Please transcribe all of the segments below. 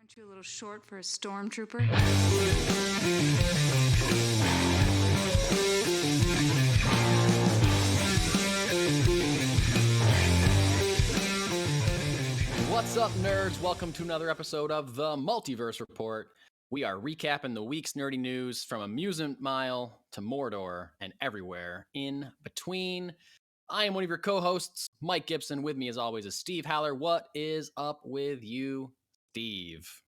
Aren't you a little short for a stormtrooper? What's up, nerds? Welcome to another episode of the Multiverse Report. We are recapping the week's nerdy news from Amusement Mile to Mordor and everywhere in between. I am one of your co-hosts, Mike Gibson. With me, as always, is Steve Haller. What is up with you, Steve?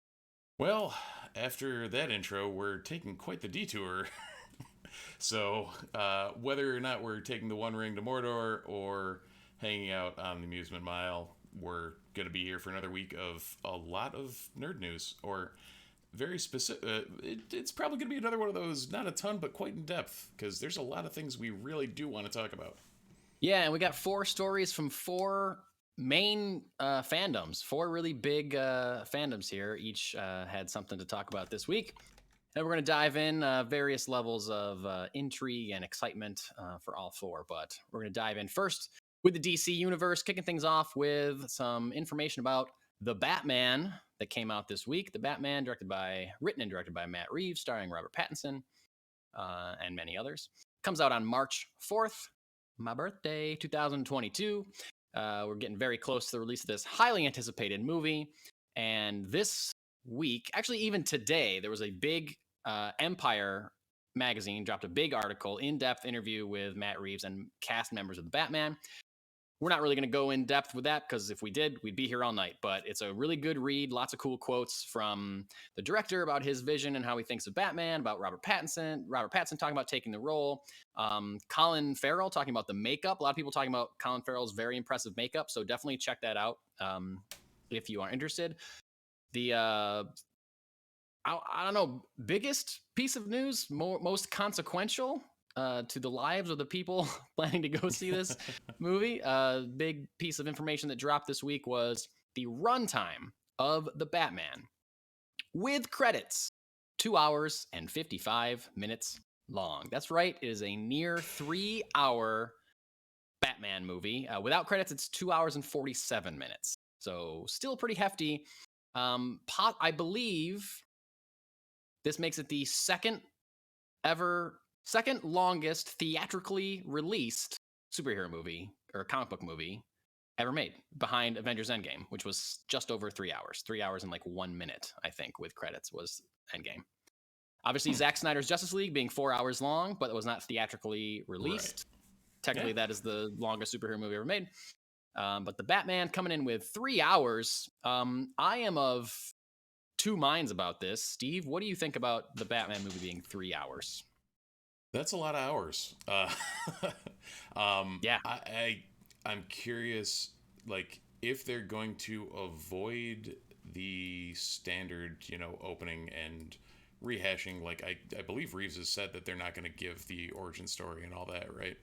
Well, after that intro, we're taking quite the detour. So, whether or not we're taking the One Ring to Mordor or hanging out on the Amusement Mile, we're going to be here for another week of a lot of nerd news, or very specific. It's probably going to be another one of those, not a ton, but quite in depth, because there's a lot of things we really do want to talk about. Yeah, and we got 4 stories from 4 main fandoms, 4 really big fandoms here. Each had something to talk about this week. And we're going to dive in various levels of intrigue and excitement for all 4. But we're going to dive in first with the DC universe, kicking things off with some information about The Batman that came out this week. The Batman, written and directed by Matt Reeves, starring Robert Pattinson and many others. Comes out on March 4th, my birthday, 2022. We're getting very close to the release of this highly anticipated movie. And this week, actually even today, there was a big Empire magazine dropped a big article, in-depth interview with Matt Reeves and cast members of the Batman. We're not really going to go in depth with that because if we did, we'd be here all night. But it's a really good read. Lots of cool quotes from the director about his vision and how he thinks of Batman, about Robert Pattinson talking about taking the role. Colin Farrell talking about the makeup. A lot of people talking about Colin Farrell's very impressive makeup. So definitely check that out if you are interested. The, I don't know, biggest piece of news, most consequential to the lives of the people planning to go see this movie. Big piece of information that dropped this week was the runtime of The Batman with credits, 2 hours and 55 minutes long. That's right. It is a near 3-hour Batman movie. Without credits, it's 2 hours and 47 minutes. So still pretty hefty. I believe this makes it the second longest theatrically released superhero movie or comic book movie ever made, behind Avengers Endgame, which was just over 3 hours. 3 hours and like 1 minute, I think, with credits was Endgame. Obviously, Zack Snyder's Justice League being 4 hours long, but it was not theatrically released. Right. Technically, that is the longest superhero movie ever made. But the Batman coming in with 3 hours. I am of 2 minds about this. Steve, what do you think about the Batman movie being 3 hours? That's a lot of hours. Yeah. I'm curious, like, if they're going to avoid the standard, opening and rehashing. Like, I believe Reeves has said that they're not going to give the origin story and all that, right?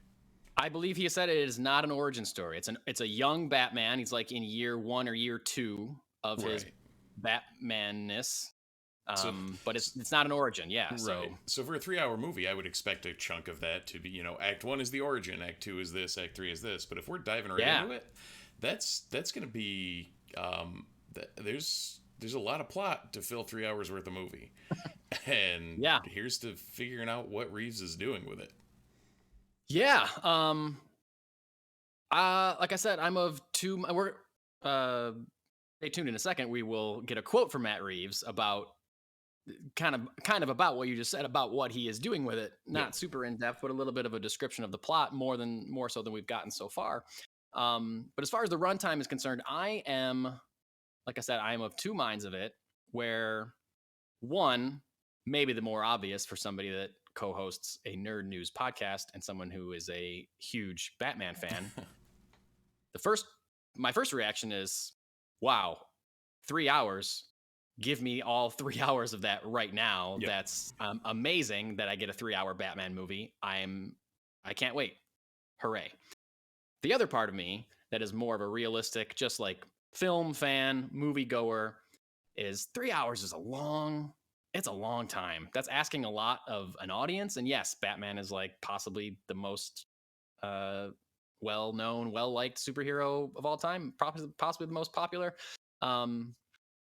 I believe he said it is not an origin story. It's a young Batman. He's like in year 1 or year 2 of his Batmanness. But it's not an origin, yeah. Right. So for a 3-hour movie, I would expect a chunk of that to be, Act 1 is the origin, Act 2 is this, Act 3 is this. But if we're diving right into it, that's going to be there's a lot of plot to fill 3 hours worth of movie, and here's to figuring out what Reeves is doing with it. Yeah. Like I said, I'm of 2. We're stay tuned in a second. We will get a quote from Matt Reeves about. Kind of about what you just said about what he is doing with it. Not super in depth, but a little bit of a description of the plot, more so than we've gotten so far. But as far as the runtime is concerned, I am of 2 minds of it. Where one, maybe the more obvious for somebody that co-hosts a nerd news podcast and someone who is a huge Batman fan. My first reaction is, wow, 3 hours. Give me all 3 hours of that right now. Yep. That's amazing that I get a 3-hour Batman movie. I can't wait. Hooray. The other part of me that is more of a realistic, just like film fan, moviegoer, is 3 hours is it's a long time. That's asking a lot of an audience. And yes, Batman is like possibly the most well-known, well-liked superhero of all time, possibly the most popular.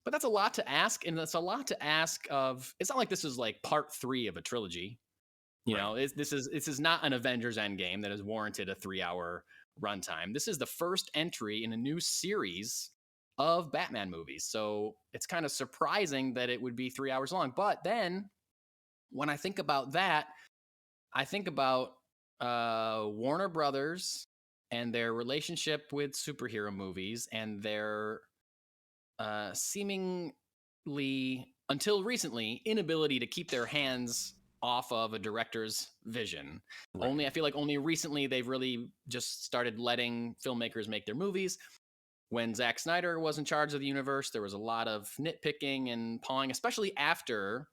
But that's a lot to ask, and that's a lot to ask of. It's not like this is like part 3 of a trilogy. You know, this is not an Avengers Endgame that has warranted a 3-hour runtime. This is the first entry in a new series of Batman movies. So it's kind of surprising that it would be 3 hours long. But then when I think about that, I think about Warner Brothers and their relationship with superhero movies and their seemingly, until recently, inability to keep their hands off of a director's vision. I feel like only recently they've really just started letting filmmakers make their movies. When Zack Snyder was in charge of the universe, there was a lot of nitpicking and pawing, especially after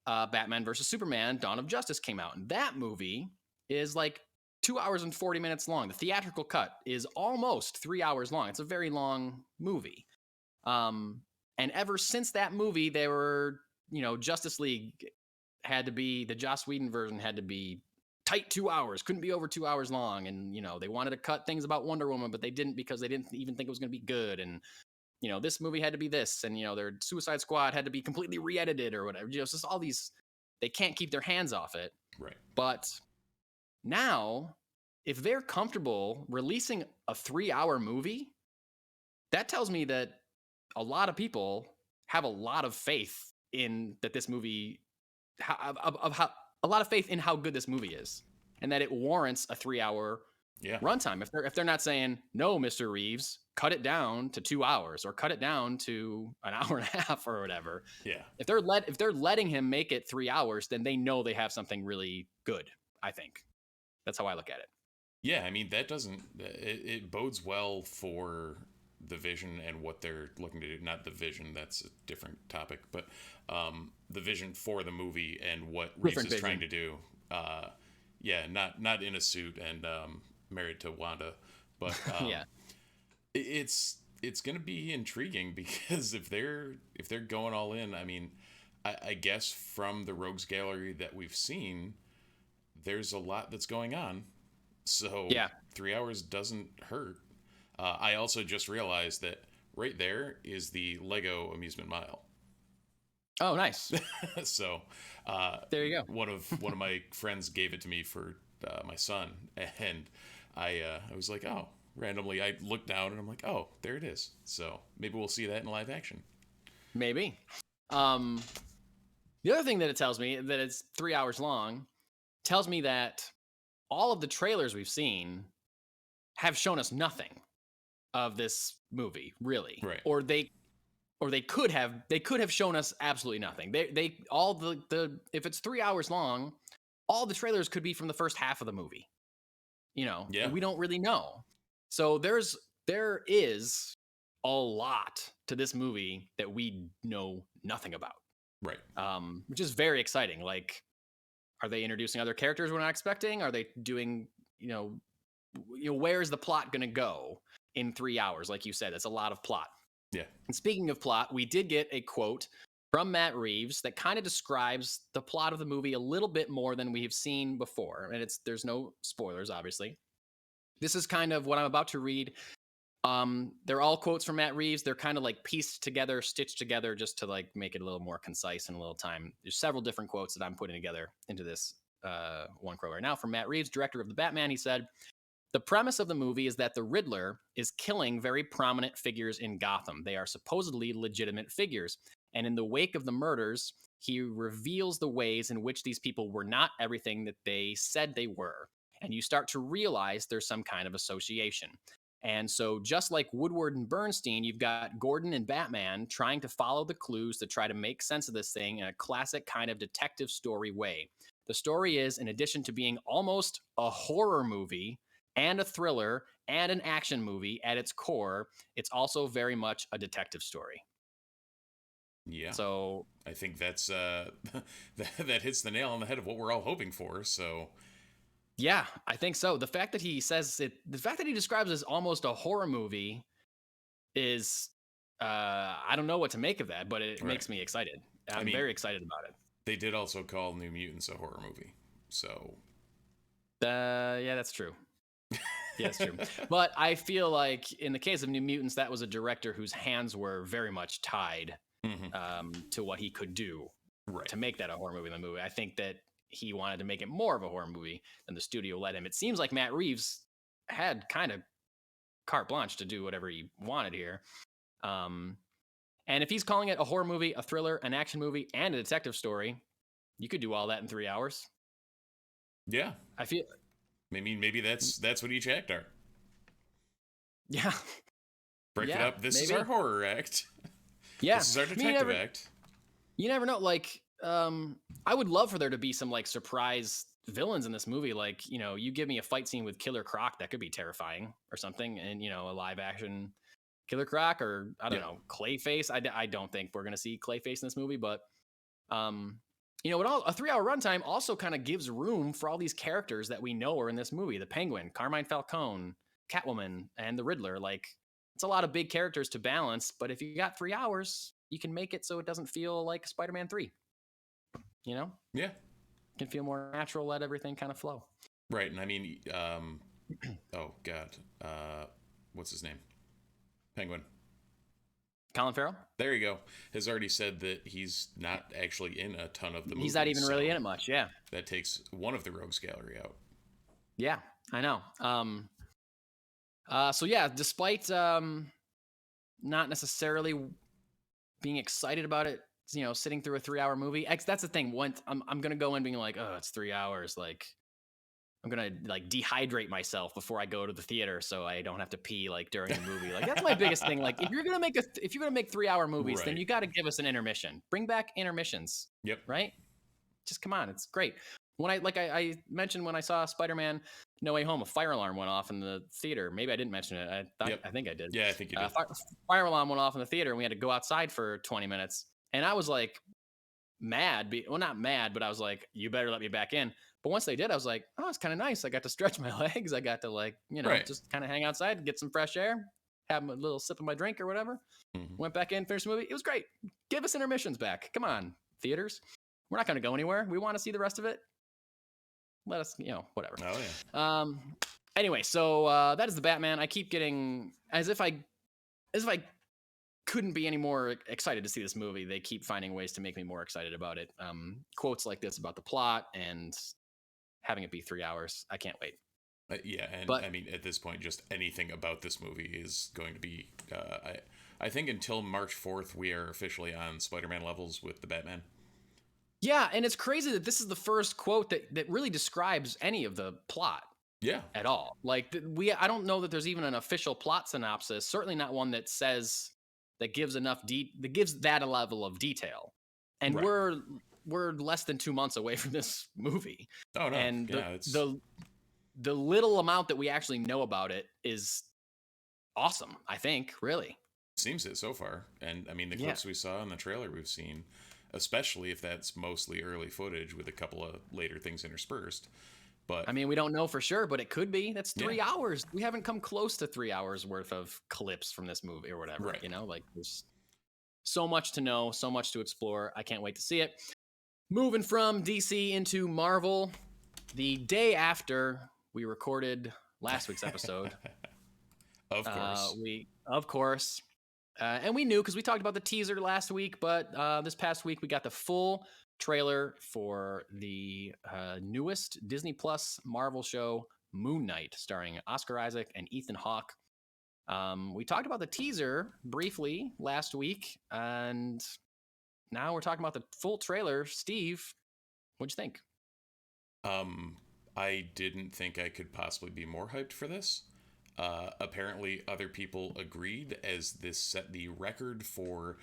Batman versus Superman, Dawn of Justice came out. And that movie is like 2 hours and 40 minutes long. The theatrical cut is almost 3 hours long. It's a very long movie. And ever since that movie, they were, Justice League had to be, the Joss Whedon version had to be tight 2 hours, couldn't be over 2 hours long. And, they wanted to cut things about Wonder Woman, but they didn't because they didn't even think it was going to be good. And, this movie had to be this. And, their Suicide Squad had to be completely re-edited or whatever. It's just all these, they can't keep their hands off it. Right. But now, if they're comfortable releasing a 3-hour movie, that tells me that a lot of people have a lot of faith in that this movie, a lot of faith in how good this movie is, and that it warrants a 3-hour runtime. If they're not saying, no, Mr. Reeves, cut it down to 2 hours or cut it down to an hour and a half or whatever. Yeah. If they're letting him make it 3 hours, then they know they have something really good. I think that's how I look at it. Yeah, I mean, that doesn't, it bodes well for the vision and what they're looking to do. Not the vision, that's a different topic, but the vision for the movie and what Reeves is trying to do. Not in a suit and married to Wanda, but it's going to be intriguing because if they're going all in, I mean, I guess from the Rogues Gallery that we've seen, there's a lot that's going on. So 3 hours doesn't hurt. I also just realized that right there is the Lego Amusement Mile. Oh, nice. So there you go. One of my friends gave it to me for my son, and I was like, oh, randomly I looked down and I'm like, oh, there it is. So maybe we'll see that in live action. Maybe. The other thing that it tells me, that it's 3 hours long, tells me that all of the trailers we've seen have shown us nothing of this movie, really. Right. Or they could have shown us absolutely nothing. They all the if it's 3 hours long, all the trailers could be from the first half of the movie. And we don't really know. So there is a lot to this movie that we know nothing about. Right. Which is very exciting. Like, are they introducing other characters we're not expecting? Are they doing, where is the plot going to go in 3 hours? Like you said, it's a lot of plot. Yeah. And speaking of plot, we did get a quote from Matt Reeves that kind of describes the plot of the movie a little bit more than we have seen before. And there's no spoilers, obviously. This is kind of what I'm about to read. They're all quotes from Matt Reeves. They're kind of like pieced together, stitched together, just to like make it a little more concise in a little time. There's several different quotes that I'm putting together into this one quote right now from Matt Reeves, director of The Batman. He said, "The premise of the movie is that the Riddler is killing very prominent figures in Gotham. They are supposedly legitimate figures. And in the wake of the murders, he reveals the ways in which these people were not everything that they said they were. And you start to realize there's some kind of association. And so just like Woodward and Bernstein, you've got Gordon and Batman trying to follow the clues to try to make sense of this thing in a classic kind of detective story way. The story is, in addition to being almost a horror movie and a thriller and an action movie at its core, it's also very much a detective story." Yeah. So I think that's that hits the nail on the head of what we're all hoping for. So yeah, I think so. The fact that he describes it as almost a horror movie is, I don't know what to make of that, but it makes me excited. I'm very excited about it. They did also call New Mutants a horror movie. So yeah, that's true. Yeah, it's true. But I feel like in the case of New Mutants, that was a director whose hands were very much tied to what he could do Right. to make that a horror movie. The movie, I think that he wanted to make it more of a horror movie than the studio let him. It seems like Matt Reeves had kind of carte blanche to do whatever he wanted here. And if he's calling it a horror movie, a thriller, an action movie, and a detective story, you could do all that in 3 hours. Yeah. I feel. I mean, maybe that's what each act are. Yeah. Break it up. This is maybe. our horror act. Yeah. This is our detective act. You never know. Like, I would love for there to be some like surprise villains in this movie. Like, you know, you give me a fight scene with Killer Croc, that could be terrifying or something. And, you know, a live action Killer Croc, or I don't know, Clayface. I don't think we're going to see Clayface in this movie, but, you know, a 3-hour runtime also kind of gives room for all these characters that we know are in this movie. The Penguin, Carmine Falcone, Catwoman, and the Riddler. Like, it's a lot of big characters to balance, but if you got 3 hours, you can make it so it doesn't feel like Spider-Man 3. You know? Yeah. It can feel more natural, let everything kind of flow. Right, and I mean, oh God, what's his name? Penguin. Colin Farrell? There you go. Has already said that he's not actually in a ton of the movies. He's not even really in it much, yeah. That takes one of the rogues gallery out. Yeah, I know. So yeah, despite not necessarily being excited about it, you know, sitting through a 3-hour movie, that's the thing. Once I'm gonna go in being like, oh, it's 3 hours. Like, I'm gonna like dehydrate myself before I go to the theater so I don't have to pee like during the movie. Like, that's my biggest thing. Like, if you're gonna make 3-hour movies, then you got to give us an intermission. Bring back intermissions. Yep. Right. Just come on. It's great. When I mentioned when I saw Spider-Man No Way Home, a fire alarm went off in the theater. Maybe I didn't mention it. I think I did. Yeah, I think you did. Fire alarm went off in the theater, and we had to go outside for 20 minutes. And I was like mad. Well, not mad, but I was like, you better let me back in. But once they did, I was like, oh, it's kind of nice. I got to stretch my legs. I got to, like, you know, just kind of hang outside, get some fresh air, have a little sip of my drink or whatever. Went back in, finished the movie. It was great. Give us intermissions back. Come on, theaters. We're not going to go anywhere. We want to see the rest of it. Let us, you know, whatever. Oh, yeah. Anyway, so that is the Batman. I keep getting, as if I couldn't be any more excited to see this movie. They keep finding ways to make me more excited about it. Quotes like this about the plot and having it be 3 hours. I can't wait. Yeah, and I mean, at this point, just anything about this movie is going to be. I think until March 4th, we are officially on Spider-Man levels with the Batman. Yeah, and it's crazy that this is the first quote that really describes any of the plot. Yeah. At all. Like, I don't know that there's even an official plot synopsis. Certainly not one that says that gives enough that gives that a level of detail. And we're less than 2 months away from this movie. Oh no. And yeah, the little amount that we actually know about it is awesome, I think, really. Seems it so far. And I mean, the clips we saw in the trailer we've seen, especially if that's mostly early footage with a couple of later things interspersed. But I mean, we don't know for sure, but it could be. That's 3 hours. We haven't come close to 3 hours worth of clips from this movie or whatever. Right. You know, like, there's so much to know, so much to explore. I can't wait to see it. Moving from DC into Marvel, the day after we recorded last week's episode. Of course. Of course. And we knew because we talked about the teaser last week, but this past week we got the full trailer for the newest Disney Plus Marvel show, Moon Knight, starring Oscar Isaac and Ethan Hawke. We talked about the teaser briefly last week, and now we're talking about the full trailer. Steve, what'd you think? I didn't think I could possibly be more hyped for this. Apparently other people agreed, as this set the record for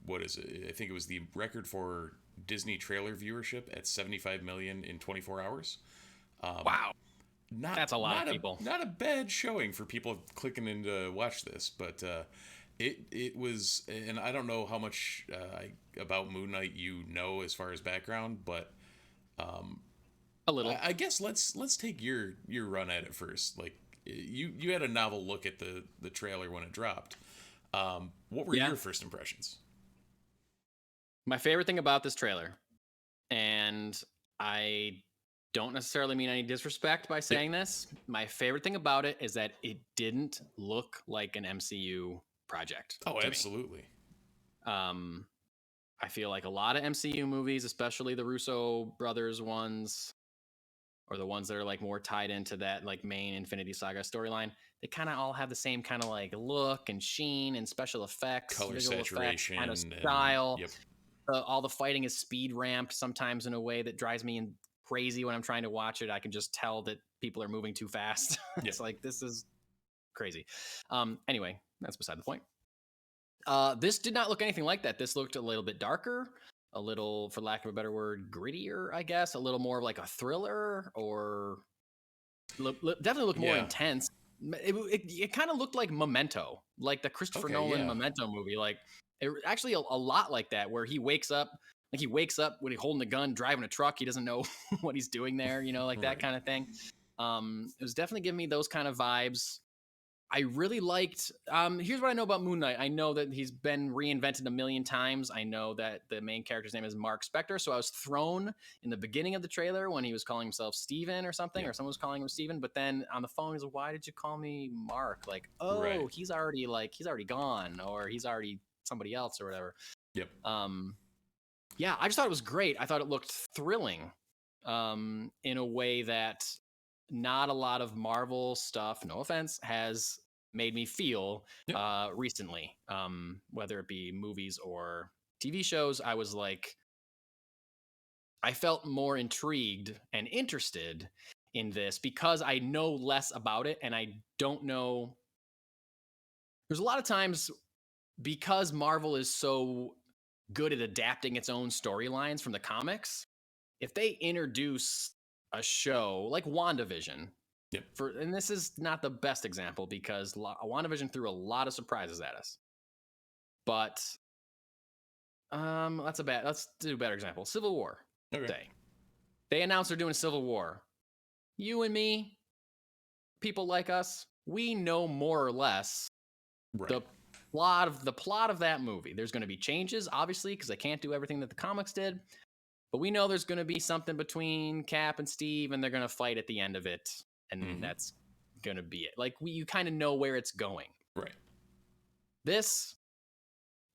what is it? I think it was the record for Disney trailer viewership at 75 million in 24 hours. Wow. That's a lot of people. Not a bad showing for people clicking in to watch this, but it was, and I don't know how much about Moon Knight you know as far as background, but a little. I guess let's take your run at it first. Like, you had a novel look at the trailer when it dropped. What were your first impressions? My favorite thing about this trailer, and I don't necessarily mean any disrespect by saying this. My favorite thing about it is that it didn't look like an MCU project. Oh, to absolutely. Me. I feel like a lot of MCU movies, especially the Russo brothers ones, or the ones that are like more tied into that like main Infinity Saga storyline, they kind of all have the same kind of like look and sheen and special effects, Color visual saturation, effects, kind of style. Yep. All the fighting is speed ramped sometimes in a way that drives me crazy when I'm trying to watch it. I can just tell that people are moving too fast. It's like, this is crazy. Anyway, that's beside the point. This did not look anything like that. This looked a little bit darker, a little, for lack of a better word, grittier, I guess, a little more of like a thriller, or definitely looked more intense. It kind of looked like Memento, like the Christopher Nolan Memento movie. Like, it actually a lot like that, where he wakes up when he's holding a gun, driving a truck. He doesn't know what he's doing there, like that kind of thing. It was definitely giving me those kind of vibes. I really liked, here's what I know about Moon Knight. I know that he's been reinvented a million times. I know that the main character's name is Mark Spector. So I was thrown in the beginning of the trailer when he was calling himself Steven or something, or someone was calling him Steven. But then on the phone, he's like, why did you call me Mark? Like, he's already gone, or he's already somebody else or whatever. Yep. Yeah, I just thought it was great. I thought it looked thrilling in a way that not a lot of Marvel stuff, no offense, has made me feel recently, whether it be movies or TV shows. I was like, I felt more intrigued and interested in this because I know less about it, and I don't know. There's a lot of times, because Marvel is so good at adapting its own storylines from the comics, if they introduce a show like WandaVision, and this is not the best example because WandaVision threw a lot of surprises at us, but let's do a better example. Civil War Day. They announced they're doing Civil War. You and me, people like us, we know more or less the plot of that movie. There's going to be changes, obviously, because they can't do everything that the comics did. But we know there's going to be something between Cap and Steve, and they're going to fight at the end of it, and that's going to be it. Like, you kind of know where it's going. Right. This,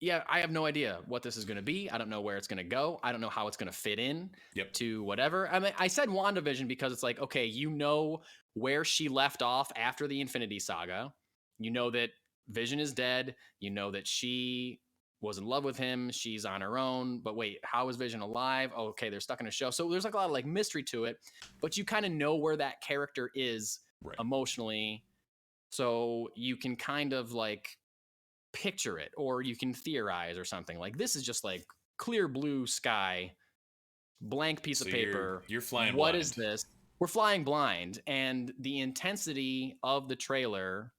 I have no idea what this is going to be. I don't know where it's going to go. I don't know how it's going to fit in to whatever. I mean, I said WandaVision because it's like, okay, you know where she left off after the Infinity Saga. You know that Vision is dead. You know that she was in love with him. She's on her own. But wait, how is Vision alive? Oh, okay, they're stuck in a show. So there's like a lot of like mystery to it, but you kind of know where that character is emotionally. So you can kind of like picture it, or you can theorize or something. Like, this is just like clear blue sky, blank piece of paper. You're flying blind. What is this? We're flying blind. And the intensity of the trailer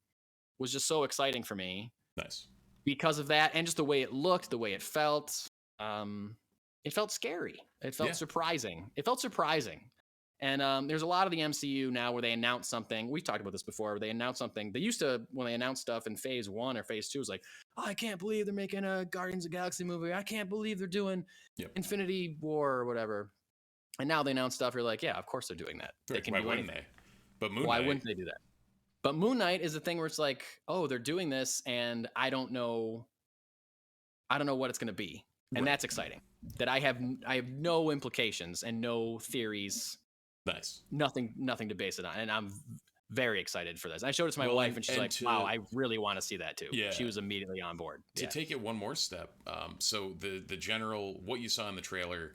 was just so exciting for me. Nice. Because of that, and just the way it looked, the way it felt. It felt scary. It felt surprising. And there's a lot of the MCU now where they announce something. We've talked about this before. Where they announce something. They used to, when they announce stuff in Phase 1 or Phase 2, it was like, oh, I can't believe they're making a Guardians of the Galaxy movie. I can't believe they're doing Infinity War or whatever. And now they announce stuff. You're like, yeah, of course they're doing that. They can do anything. But why wouldn't they do that? But Moon Knight is the thing where it's like, oh, they're doing this, and I don't know what it's going to be, and that's exciting. That I have no implications and no theories. Nice. Nothing to base it on, and I'm very excited for this. I showed it to my wife, and she's like, "Wow, I really want to see that too." Yeah. She was immediately on board. To take it one more step, so the general, what you saw in the trailer,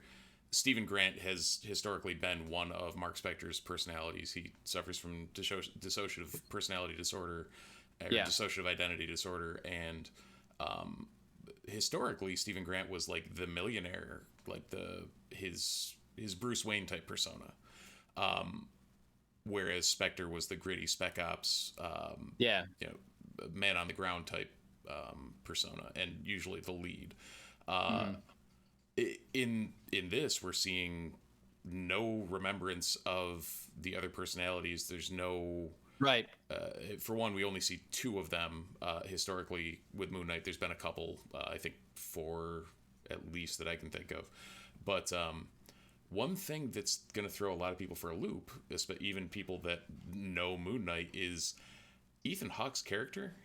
Stephen Grant has historically been one of Mark Spector's personalities. He suffers from dissociative personality disorder, or dissociative identity disorder, and historically, Stephen Grant was like the millionaire, like his Bruce Wayne type persona, whereas Spector was the gritty spec ops, man on the ground type persona, and usually the lead. In this, we're seeing no remembrance of the other personalities. There's no for one, we only see two of them historically with Moon Knight. There's been a couple, I think 4 at least that I can think of, but one thing that's going to throw a lot of people for a loop, even people that know Moon Knight, is Ethan Hawke's character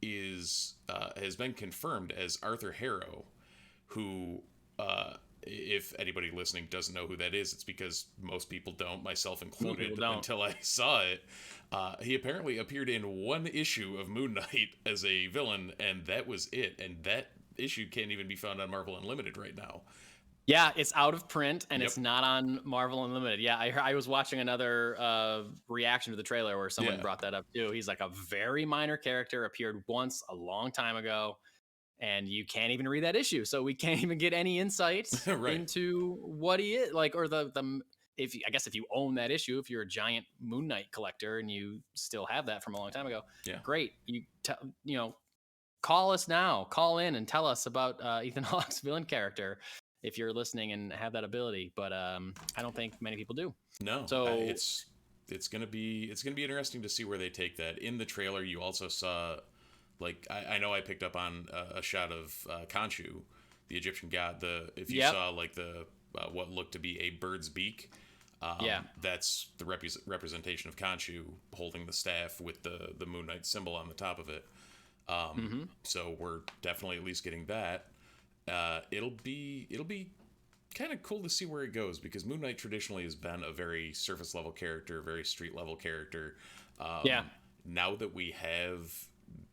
has been confirmed as Arthur Harrow, who, if anybody listening doesn't know who that is, it's because most people don't, myself included, until I saw it. He apparently appeared in one issue of Moon Knight as a villain, and that was it. And that issue can't even be found on Marvel Unlimited right now. Yeah, it's out of print, and it's not on Marvel Unlimited. Yeah, I was watching another reaction to the trailer where someone brought that up too. He's like a very minor character, appeared once a long time ago, and you can't even read that issue, so we can't even get any insight into what he is like, or the I guess if you own that issue, if you're a giant Moon Knight collector and you still have that from a long time ago, great. Call us now, call in and tell us about Ethan Hawke's villain character if you're listening and have that ability. But I don't think many people do. No, so it's gonna be interesting to see where they take that. In the trailer, you also saw, like, I know I picked up on a shot of Khonshu, the Egyptian god. If you saw like the what looked to be a bird's beak, that's the representation of Khonshu holding the staff with the Moon Knight symbol on the top of it. So we're definitely at least getting that. It'll be kind of cool to see where it goes, because Moon Knight traditionally has been a very surface level character, very street level character. Now that we have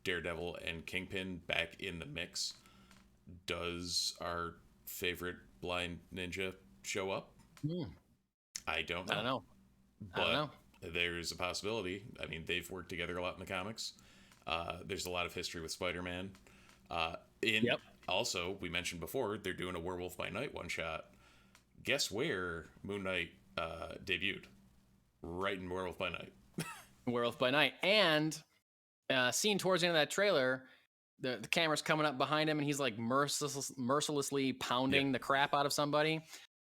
Daredevil and Kingpin back in the mix, does our favorite blind ninja show up? I don't know. But there's a possibility. I mean, they've worked together a lot in the comics. There's a lot of history with Spider-Man. Also, we mentioned before, they're doing a Werewolf by Night one-shot. Guess where Moon Knight debuted? Right in Werewolf by Night. Werewolf by Night. And seen towards the end of that trailer, the camera's coming up behind him, and he's like mercilessly pounding the crap out of somebody.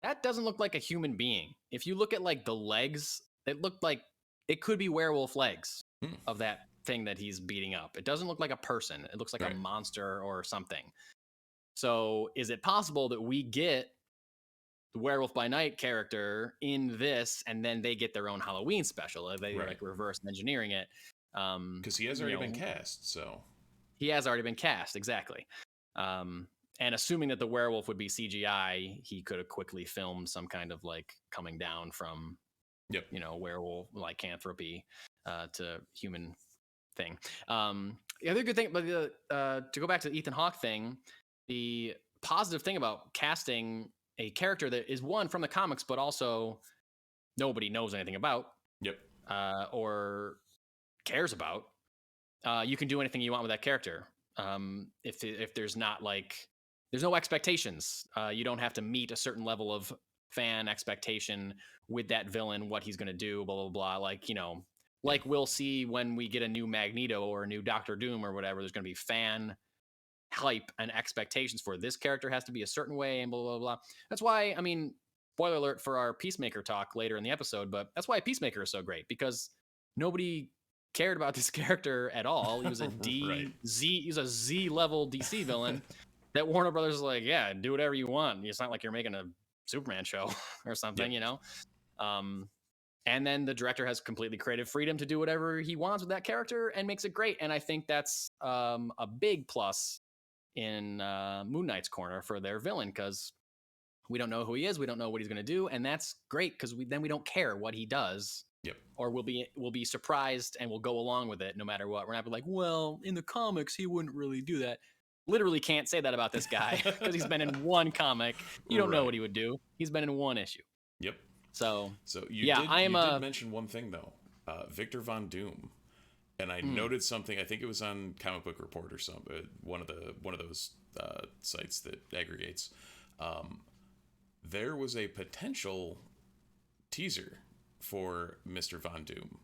That doesn't look like a human being. If you look at like the legs, it looked like it could be werewolf legs of that thing that he's beating up. It doesn't look like a person. It looks like a monster or something. So is it possible that we get the Werewolf by Night character in this, and then they get their own Halloween special? They like reverse engineering it. Because he has already been cast, so. He has already been cast, exactly. And assuming that the werewolf would be CGI, he could have quickly filmed some kind of like coming down from, werewolf lycanthropy to human thing. The other good thing, but to go back to the Ethan Hawke thing, the positive thing about casting a character that is one from the comics, but also nobody knows anything about, or cares about, you can do anything you want with that character. If there's not there's no expectations. You don't have to meet a certain level of fan expectation with that villain, what he's going to do, blah, blah, blah. Like we'll see when we get a new Magneto or a new Doctor Doom or whatever, there's going to be fan hype and expectations for this character has to be a certain way and blah, blah, blah. That's why, I mean, spoiler alert for our Peacemaker talk later in the episode, but that's why Peacemaker is so great, because nobody cared about this character at all. He was a he's a Z level DC villain that Warner Brothers is like, yeah, do whatever you want. It's not like you're making a Superman show or something, and then the director has completely creative freedom to do whatever he wants with that character and makes it great. And I think that's a big plus in Moon Knight's corner for their villain, because we don't know who he is, we don't know what he's going to do, and that's great, because we don't care what he does. Or we'll be surprised and we'll go along with it no matter what. We're not like, well, in the comics he wouldn't really do that. Literally can't say that about this guy because he's been in one comic. You don't know what he would do. He's been in one issue. So you did mention one thing though, Victor Von Doom, and I noted something. I think it was on Comic Book Report or something, one of those sites that aggregates. There was a potential teaser for Mr. Von Doom.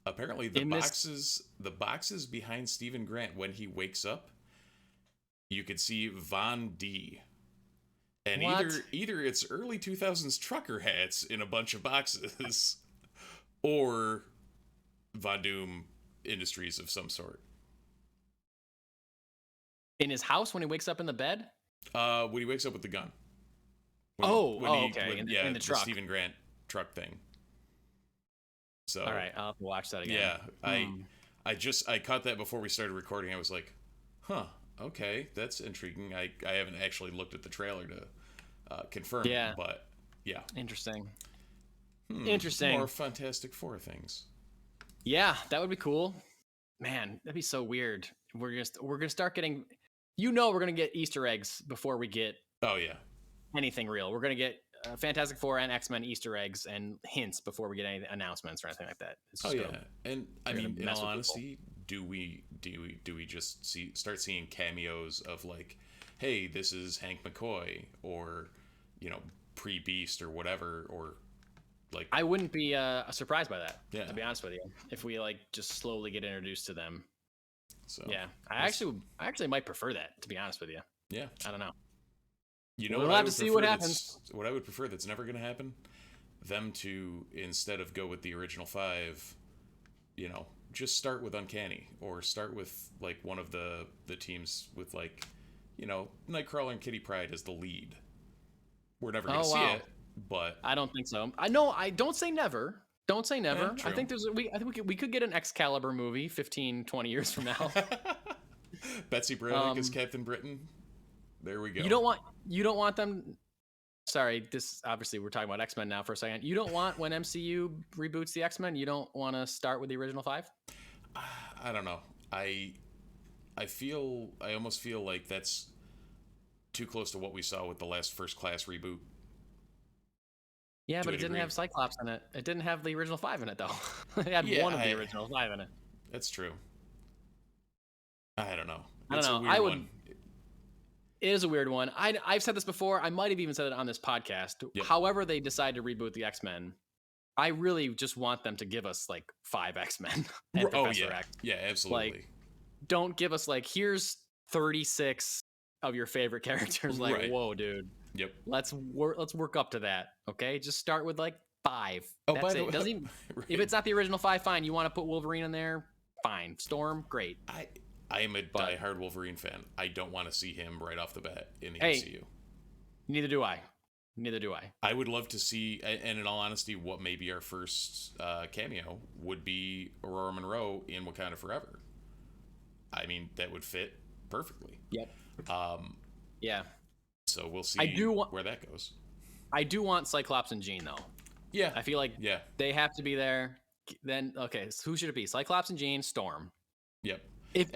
Apparently, the boxes behind Stephen Grant when he wakes up, you could see Von D. And either it's early 2000s trucker hats in a bunch of boxes, or Von Doom Industries of some sort. In his house when he wakes up in the bed? When he wakes up with the gun. Okay. In the truck. Stephen Grant truck thing. So all right, I'll have to watch that again. Yeah, I caught that before we started recording. I was like, huh, okay, that's intriguing. I haven't actually looked at the trailer to confirm it, but yeah. Interesting. Interesting. More Fantastic Four things. Yeah, that would be cool. Man, that'd be so weird. We're gonna start getting, we're gonna get Easter eggs before we get anything real. We're gonna get Fantastic Four and X-Men Easter eggs and hints before we get any announcements or anything like that. And I mean, in all honesty, do we just start seeing cameos of like, hey, this is Hank McCoy, or pre-Beast or whatever, or like, I wouldn't be surprised by that. Yeah, to be honest with you, if we like just slowly get introduced to them. So yeah, I actually might prefer that, to be honest with you. Yeah, I don't know. We'll have to see what happens. What I would prefer that's never going to happen, them to, instead of go with the original 5, just start with Uncanny, or start with like one of the teams with like, Nightcrawler and Kitty Pryde as the lead. We're never going to see it, but I don't think so. I don't say never. Don't say never. Yeah, I think we could get an Excalibur movie 15, 20 years from now. Betsy Braddock as Captain Britain. There we go. You don't want them. Sorry, this obviously we're talking about X-Men now for a second. You don't want, when MCU reboots the X-Men, you don't want to start with the original 5? I don't know. I almost feel like that's too close to what we saw with the last First Class reboot. Yeah, but it didn't have Cyclops in it. It didn't have the original 5 in it, though. It had one of the original 5 in it. That's true. I don't know. It's a weird one. It is a weird one. I've said this before. I might have even said it on this podcast. Yep. However they decide to reboot the X-Men, I really just want them to give us like 5 X-Men and Professor X. Yeah, absolutely. Like, don't give us like, here's 36 of your favorite characters. Like, whoa, dude. Yep. Let's work up to that. Okay, just start with like 5. Oh, that's by it. the way, Doesn't even, if it's not the original 5, fine. You want to put Wolverine in there? Fine. Storm, great. I am a diehard Wolverine fan. I don't want to see him right off the bat in the MCU. Neither do I. I would love to see, and in all honesty, what may be our first cameo would be Aurora Monroe in Wakanda Forever. I mean, that would fit perfectly. Yep. Yeah. So we'll see where that goes. I do want Cyclops and Jean, though. Yeah. I feel like they have to be there. Then, okay, so who should it be? Cyclops and Jean, Storm. Yep. If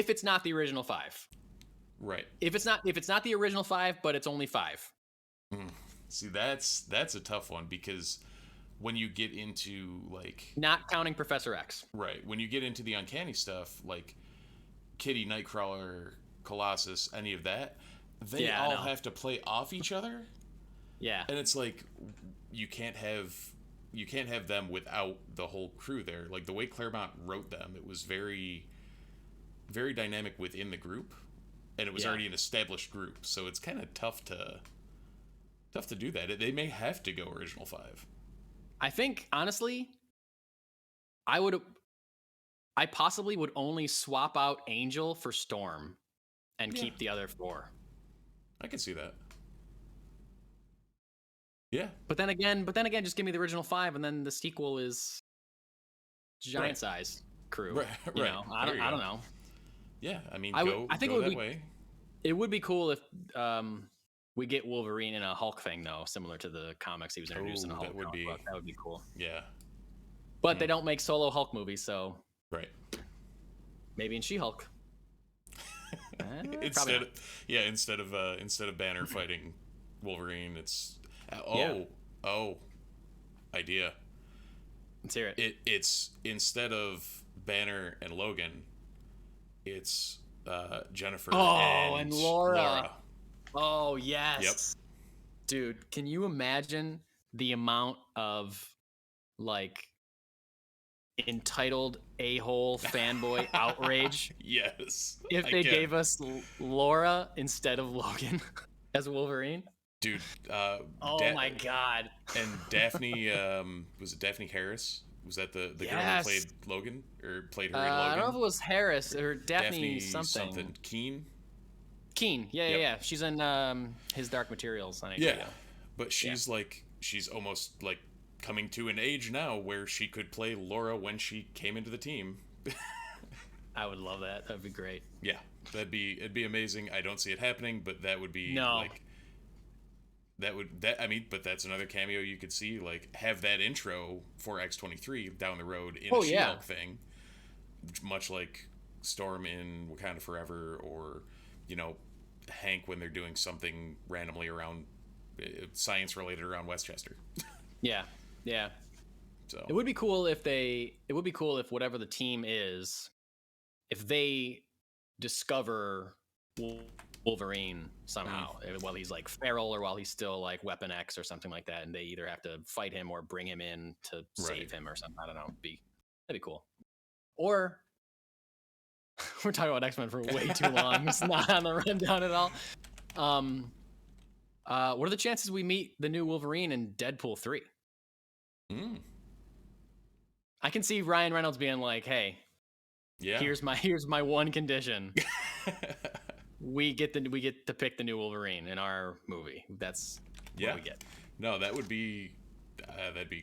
it's not the original 5, right? If it's not the original 5, but it's only 5. See, that's a tough one, because when you get into like, not counting Professor X, right? When you get into the Uncanny stuff, like Kitty, Nightcrawler, Colossus, any of that, they all have to play off each other. Yeah, and it's like you can't have them without the whole crew there. Like the way Claremont wrote them, it was very, very dynamic within the group, and it was already an established group. So it's kind of tough to do that. They may have to go original 5. I think honestly, I possibly would only swap out Angel for Storm, and keep the other 4. I can see that. Yeah. But then again, just give me the original 5, and then the sequel is giant size crew. Right. You know, I don't know. Yeah, I mean, I think go that way. It would be cool if we get Wolverine in a Hulk thing, though, similar to the comics he was introduced in a Hulk. That would be cool. Yeah. But they don't make solo Hulk movies, so right. Maybe in She-Hulk. Instead of Banner fighting Wolverine, it's idea. Let's hear it. It's instead of Banner and Logan, it's Jennifer and Laura. Oh yes. Yep. Dude, can you imagine the amount of like entitled a-hole fanboy outrage? Yes. If they gave us Laura instead of Logan as Wolverine? Dude, my god. And Daphne, was it Daphne Harris? Was that the girl who played Logan, or played her in Logan? I don't know if it was Harris or Daphne something. Keen. Keen. Yeah, Yep. yeah. She's in his Dark Materials on HBO. Yeah, but she's she's almost like coming to an age now where she could play Laura when she came into the team. I would love that. That'd be great. Yeah, it'd be amazing. I don't see it happening, but that would be No. like but that's another cameo you could see, like have that intro for X-23 down the road in a She-Hulk thing, much like Storm in Wakanda Forever, or Hank when they're doing something randomly around science related around Westchester. Yeah. So It would be cool if whatever the team is, if they discover Wolverine somehow, while he's like feral or while he's still like Weapon X or something like that, and they either have to fight him or bring him in to save him or something. I don't know. That'd be cool. Or we're talking about X-Men for way too long. It's not on the rundown at all. What are the chances we meet the new Wolverine in Deadpool 3? I can see Ryan Reynolds being like, "Hey, here's my one condition. we get to pick the new Wolverine in our movie. That's what we get." No, that'd be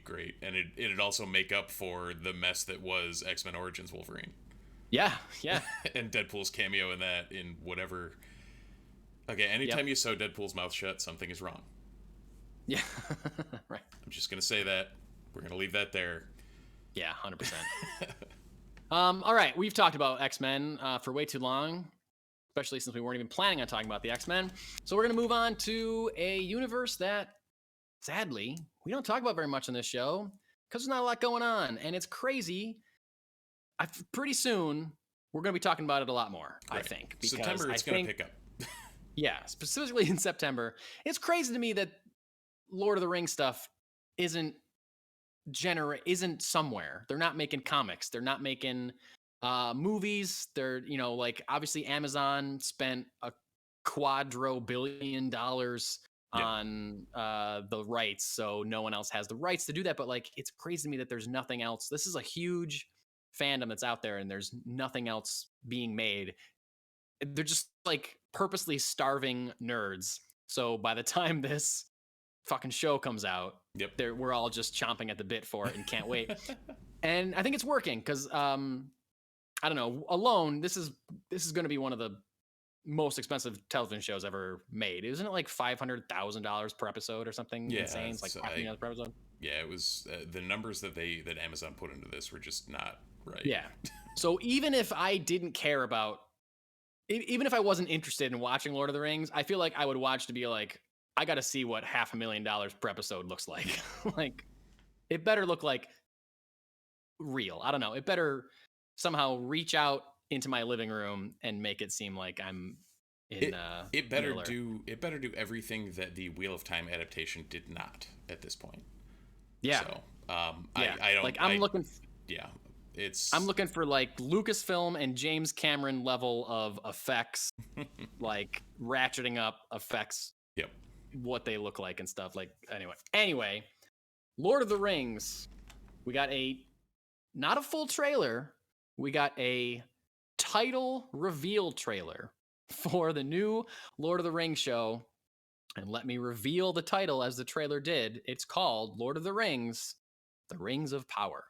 great, and it'd also make up for the mess that was X-Men Origins Wolverine. Yeah. And Deadpool's cameo in that, in whatever. Okay, anytime you sew Deadpool's mouth shut, something is wrong. Yeah, right. I'm just gonna say that. We're gonna leave that there. Yeah, 100%. All right, we've talked about X-Men for way too long, especially since we weren't even planning on talking about the X-Men. So we're gonna move on to a universe that, sadly, we don't talk about very much on this show because there's not a lot going on, and it's crazy. Pretty soon, we're going to be talking about it a lot more, right. I think. Because September, it's going to pick up. Yeah, specifically in September. It's crazy to me that Lord of the Rings stuff isn't somewhere. They're not making comics. They're not making movies. They're, obviously Amazon spent a $250 billion on the rights, so no one else has the rights to do that. But it's crazy to me that there's nothing else. This is a huge fandom that's out there, and there's nothing else being made. They're just purposely starving nerds. So by the time this fucking show comes out, we're all just chomping at the bit for it and can't wait. And I think it's working because I don't know. Alone, this is going to be one of the most expensive television shows ever made. Isn't it like $500,000 per episode or something insane? It's like $500,000 per episode. Yeah, it was the numbers that Amazon put into this were just not right. Yeah. So even if I didn't care about, even if I wasn't interested in watching Lord of the Rings, I feel like I would watch to be like, I got to see what $500,000 per episode looks like. It better look like real. I don't know. It better somehow reach out into my living room and make it seem like I'm in. It better do everything that the Wheel of Time adaptation did not at this point. Yeah. So I don't. I'm looking. Yeah. I'm looking for Lucasfilm and James Cameron level of effects, ratcheting up effects. Yep. What they look like and stuff. Anyway, Lord of the Rings. We got not a full trailer. We got a title reveal trailer for the new Lord of the Rings show. And let me reveal the title as the trailer did. It's called Lord of the Rings, The Rings of Power.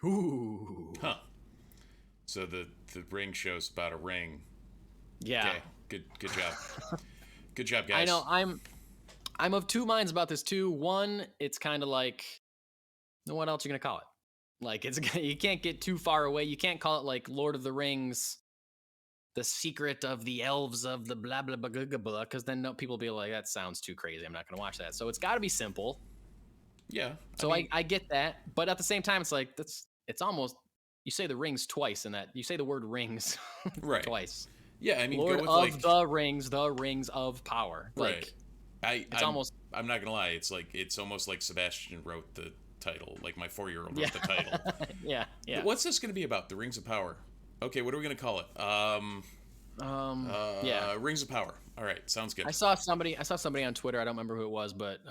Ooh. Huh. So the ring show's about a ring. Yeah. Okay. Good job. Good job, guys. I know. I'm of two minds about this too. One, it's kind of like, what else are you gonna call it? You can't get too far away. You can't call it Lord of the Rings, The Secret of the Elves of the blah blah blah blah blah, because then people will be like, that sounds too crazy. I'm not gonna watch that. So it's got to be simple. Yeah. So I get that, but at the same time, it's almost, you say the rings twice in that. You say the word rings right twice. Yeah, I mean, Lord go with of the Rings of Power. Right. I'm not gonna lie. It's almost like Sebastian wrote the title. My 4-year-old wrote the title. Yeah. But what's this gonna be about? The Rings of Power. Okay, what are we gonna call it? Rings of Power. All right, sounds good. I saw somebody on Twitter. I don't remember who it was, but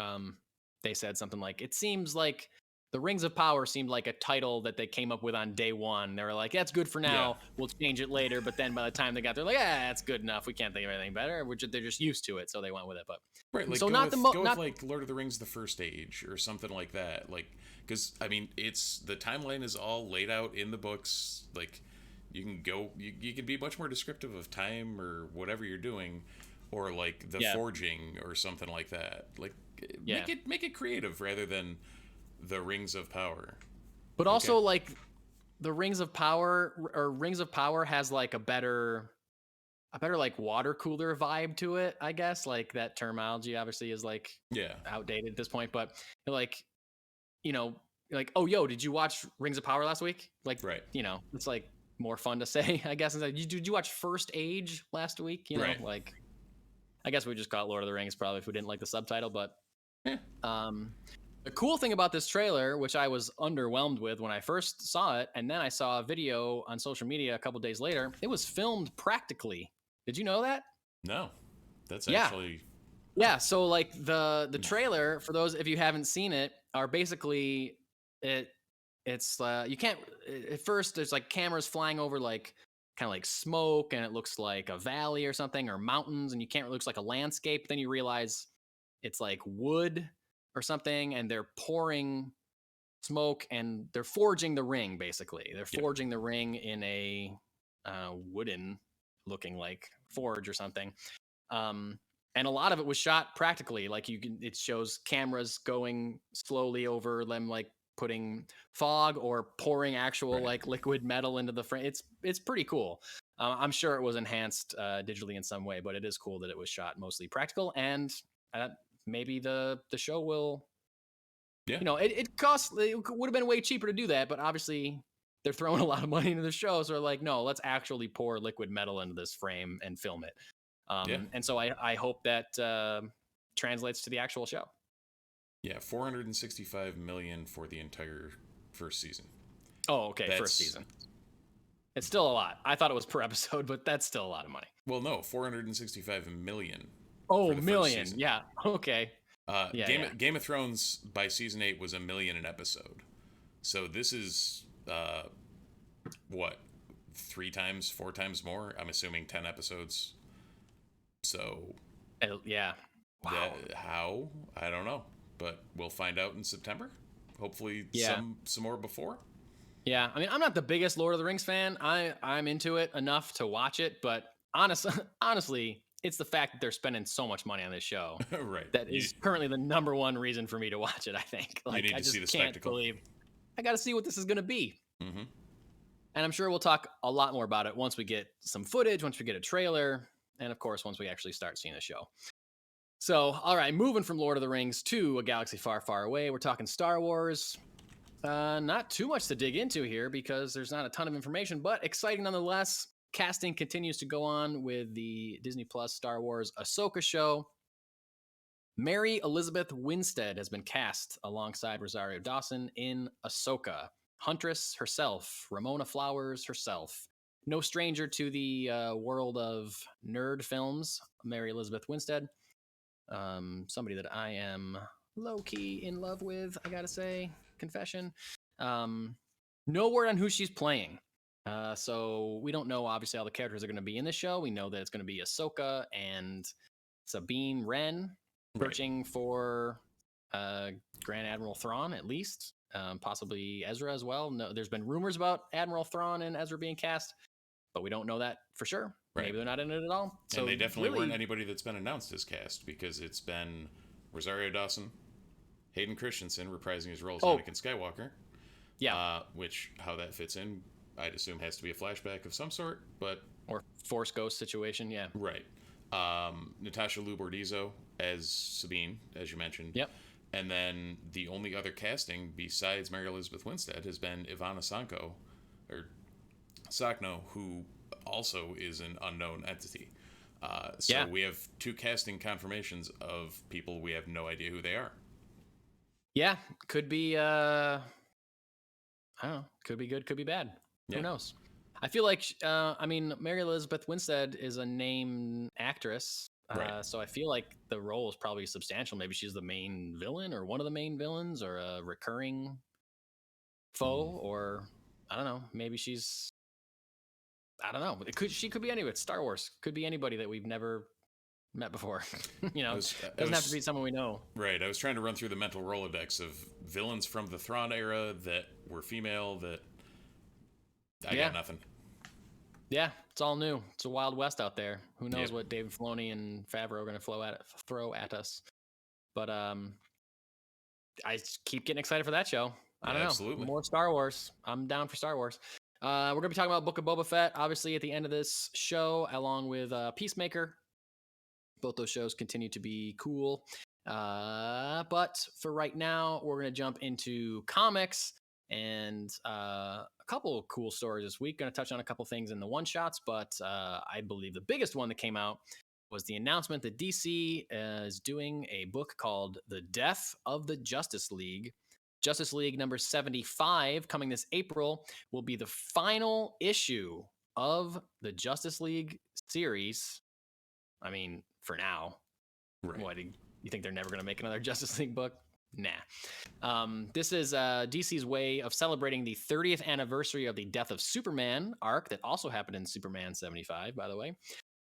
they said something like, it seems like the Rings of Power seemed like a title that they came up with on day one. They were like, that's good for now. Yeah. We'll change it later. But then by the time they got there, like, that's good enough. We can't think of anything better. They're just used to it. So they went with it. But Right, like so go not with, the go not with like Lord of the Rings: The First Age or something like that. Like, because I mean, it's the timeline is all laid out in the books. Like, you can go, you can be much more descriptive of time or whatever you're doing, or like the forging or something like that. Like, make it creative rather than the Rings of Power. But also like the Rings of Power or Rings of Power has like a better like water cooler vibe to it, I guess. Like that terminology obviously is like outdated at this point, but like, you know, like, oh yo, did you watch Rings of Power last week? Like, you know, it's like more fun to say, I guess. Like, did you watch First Age last week? You know, like, I guess we just call it Lord of the Rings probably if we didn't like the subtitle, but the cool thing about this trailer, which I was underwhelmed with when I first saw it, and then I saw a video on social media a couple days later, it was filmed practically. Did you know that? No, that's actually so like the trailer, for those if you haven't seen it, are basically it's you can't at first there's like cameras flying over like kind of like smoke, and it looks like a valley or something or mountains, and it looks like a landscape. Then you realize it's like wood or something, and they're pouring smoke and they're forging the ring. Basically, they're forging the ring in a wooden looking like forge or something. And a lot of it was shot practically. Like it shows cameras going slowly over them, like putting fog or pouring actual like liquid metal into the frame. It's pretty cool. I'm sure it was enhanced digitally in some way, but it is cool that it was shot mostly practical. And maybe the show will, you know, it would have been way cheaper to do that, but obviously they're throwing a lot of money into the show. So they're like, no, let's actually pour liquid metal into this frame and film it. And so I hope that translates to the actual show. Yeah, $465 million for the entire first season. Oh, okay, first season. It's still a lot. I thought it was per episode, but that's still a lot of money. Well, no, $465 million. Oh, million. Yeah. Okay. Game of Thrones by season 8 was $1 million an episode. So this is what, 3 times, 4 times more? I'm assuming 10 episodes. So yeah. Wow. How? I don't know, but we'll find out in September. Hopefully some more before. Yeah, I mean, I'm not the biggest Lord of the Rings fan. I'm into it enough to watch it, but honestly, it's the fact that they're spending so much money on this show. That is currently the number one reason for me to watch it, I think. Like, you need to see the spectacle. I got to see what this is going to be. Mm-hmm. And I'm sure we'll talk a lot more about it once we get some footage, once we get a trailer, and of course, once we actually start seeing the show. So, all right, moving from Lord of the Rings to a galaxy far, far away, we're talking Star Wars. Not too much to dig into here because there's not a ton of information, but exciting nonetheless. Casting continues to go on with the Disney Plus Star Wars Ahsoka show. Mary Elizabeth Winstead has been cast alongside Rosario Dawson in Ahsoka. Huntress herself, Ramona Flowers herself. No stranger to the world of nerd films, Mary Elizabeth Winstead. Somebody that I am low-key in love with, I gotta say. Confession. No word on who she's playing. So we don't know, obviously, all the characters are going to be in the show. We know that it's going to be Ahsoka and Sabine Wren searching for Grand Admiral Thrawn, at least. Possibly Ezra as well. No, there's been rumors about Admiral Thrawn and Ezra being cast, but we don't know that for sure. Maybe they're not in it at all. So and they definitely weren't anybody that's been announced as cast, because it's been Rosario Dawson, Hayden Christensen reprising his role as Anakin Skywalker. Yeah. Which, how that fits in, I'd assume has to be a flashback of some sort, but... Or Force Ghost situation, yeah. Right. Natasha Liu Bordizzo as Sabine, as you mentioned. Yep. And then the only other casting besides Mary Elizabeth Winstead has been Ivana Sakno, who also is an unknown entity. So we have 2 casting confirmations of people we have no idea who they are. Yeah, could be, I don't know, could be good, could be bad. Who knows? I feel like, I mean, Mary Elizabeth Winstead is a named actress, so I feel like the role is probably substantial. Maybe she's the main villain or one of the main villains or a recurring foe, or I don't know. Maybe she's, I don't know. She could be anywhere. It's Star Wars. Could be anybody that we've never met before. Doesn't have to be someone we know. Right. I was trying to run through the mental Rolodex of villains from the Thrawn era that were female that I got nothing. Yeah, it's all new. It's a Wild West out there. Who knows what David Filoni and Favreau are going to throw at us. But I keep getting excited for that show. I don't know. Absolutely. More Star Wars. I'm down for Star Wars. We're going to be talking about Book of Boba Fett, obviously, at the end of this show, along with Peacemaker. Both those shows continue to be cool. But for right now, we're going to jump into comics and a couple of cool stories this week. Going to touch on a couple things in the one-shots, but I believe the biggest one that came out was the announcement that DC is doing a book called The Death of the Justice League. Justice League number 75, coming this April, will be the final issue of the Justice League series. I mean, for now. Right. What, you think they're never going to make another Justice League book? Nah. This is DC's way of celebrating the 30th anniversary of the Death of Superman arc that also happened in Superman 75, by the way.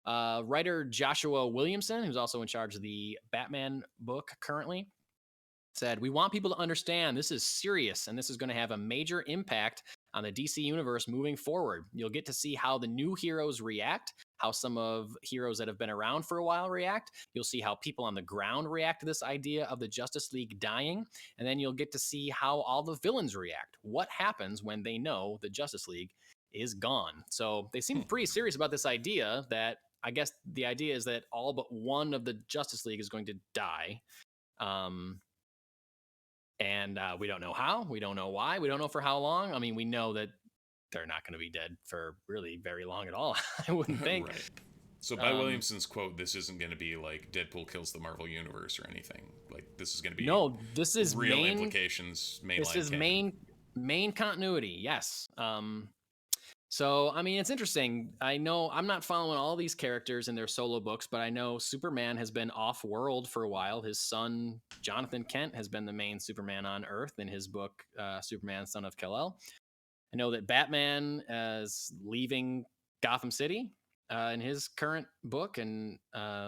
Writer Joshua Williamson, who's also in charge of the Batman book currently, said, "We want people to understand this is serious and this is going to have a major impact on the DC universe moving forward. You'll get to see how the new heroes react, how some of heroes that have been around for a while react. You'll see how people on the ground react to this idea of the Justice League dying. And then you'll get to see how all the villains react. What happens when they know the Justice League is gone?" So they seem pretty serious about this idea that, I guess the idea is that all but one of the Justice League is going to die. And we don't know how, we don't know why, we don't know for how long. I mean, we know that they're not going to be dead for really very long at all, I wouldn't think. Right. So by Williamson's quote, this is't going to be like Deadpool kills the Marvel Universe or anything. Like, this is going to be this is real implications. This is main continuity. Yes. So, I mean, it's interesting. I know I'm not following all these characters in their solo books, but I know Superman has been off-world for a while. His son, Jonathan Kent, has been the main Superman on Earth in his book, Superman, Son of Kal-El. I know that Batman is leaving Gotham City in his current book and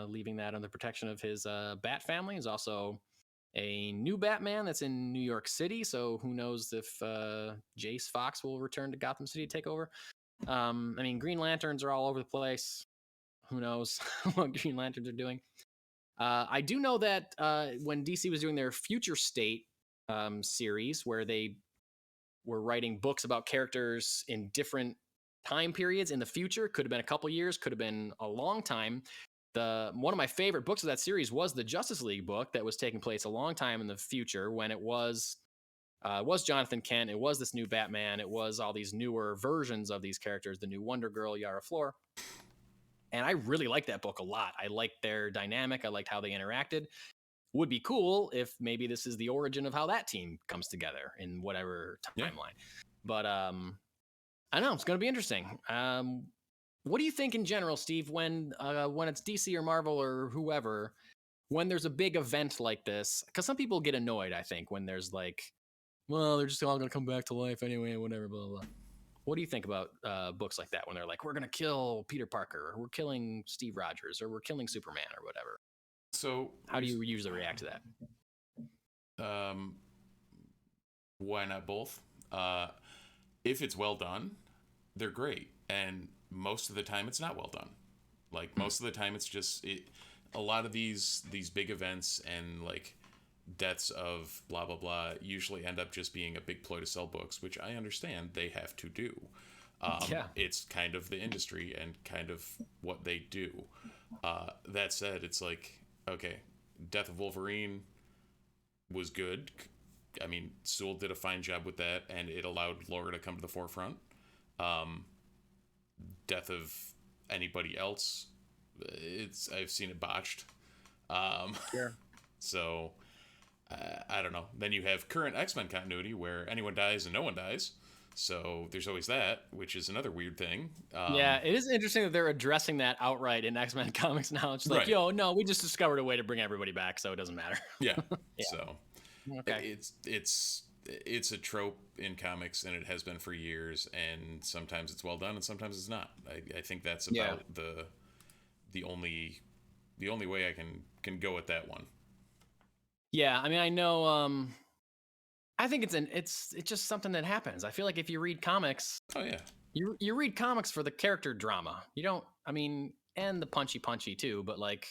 leaving that under protection of his Bat family. There's also a new Batman that's in New York City, so who knows if Jace Fox will return to Gotham City to take over. I mean, Green Lanterns are all over the place. Who knows what Green Lanterns are doing. I do know that when DC was doing their Future State series, where they were writing books about characters in different time periods in the future, could have been a couple years, could have been a long time. One of my favorite books of that series was the Justice League book that was taking place a long time in the future, when it was Jonathan Kent, it was this new Batman, it was all these newer versions of these characters, the new Wonder Girl, Yara Flor. And I really liked that book a lot. I liked their dynamic. I liked how they interacted. Would be cool if maybe this is the origin of how that team comes together in whatever timeline. Yeah. But I don't know. It's going to be interesting. What do you think in general, Steve, when it's DC or Marvel or whoever, when there's a big event like this? Because some people get annoyed, I think, when there's like, well, they're just all going to come back to life anyway, whatever, blah, blah, blah. What do you think about books like that when they're like, we're going to kill Peter Parker, or we're killing Steve Rogers, or we're killing Superman, or whatever? So how do you usually react to that? Why not both? If it's well done, they're great. And most of the time it's not well done. Like, most of the time it's just a lot of these big events and like deaths of blah blah blah usually end up just being a big ploy to sell books, which I understand they have to do. It's kind of the industry and kind of what they do. That said, it's like, okay, Death of Wolverine was good. I mean, Sewell did a fine job with that, and it allowed Laura to come to the forefront. Death of anybody else, I've seen it botched. Sure. So I don't know. Then you have current X-Men continuity where anyone dies and no one dies. So there's always that, which is another weird thing. Yeah, it is interesting that they're addressing that outright in X-Men comics now. It's like, yo, no, we just discovered a way to bring everybody back, so it doesn't matter. Yeah. Yeah. So okay. it's it's a trope in comics, and it has been for years. And sometimes it's well done, and sometimes it's not. I think that's about the only way I can go with that one. Yeah, I mean, I know. I think it's just something that happens. I feel like if you read comics, Oh yeah, you read comics for the character drama. You don't. I mean, and the punchy too. But like,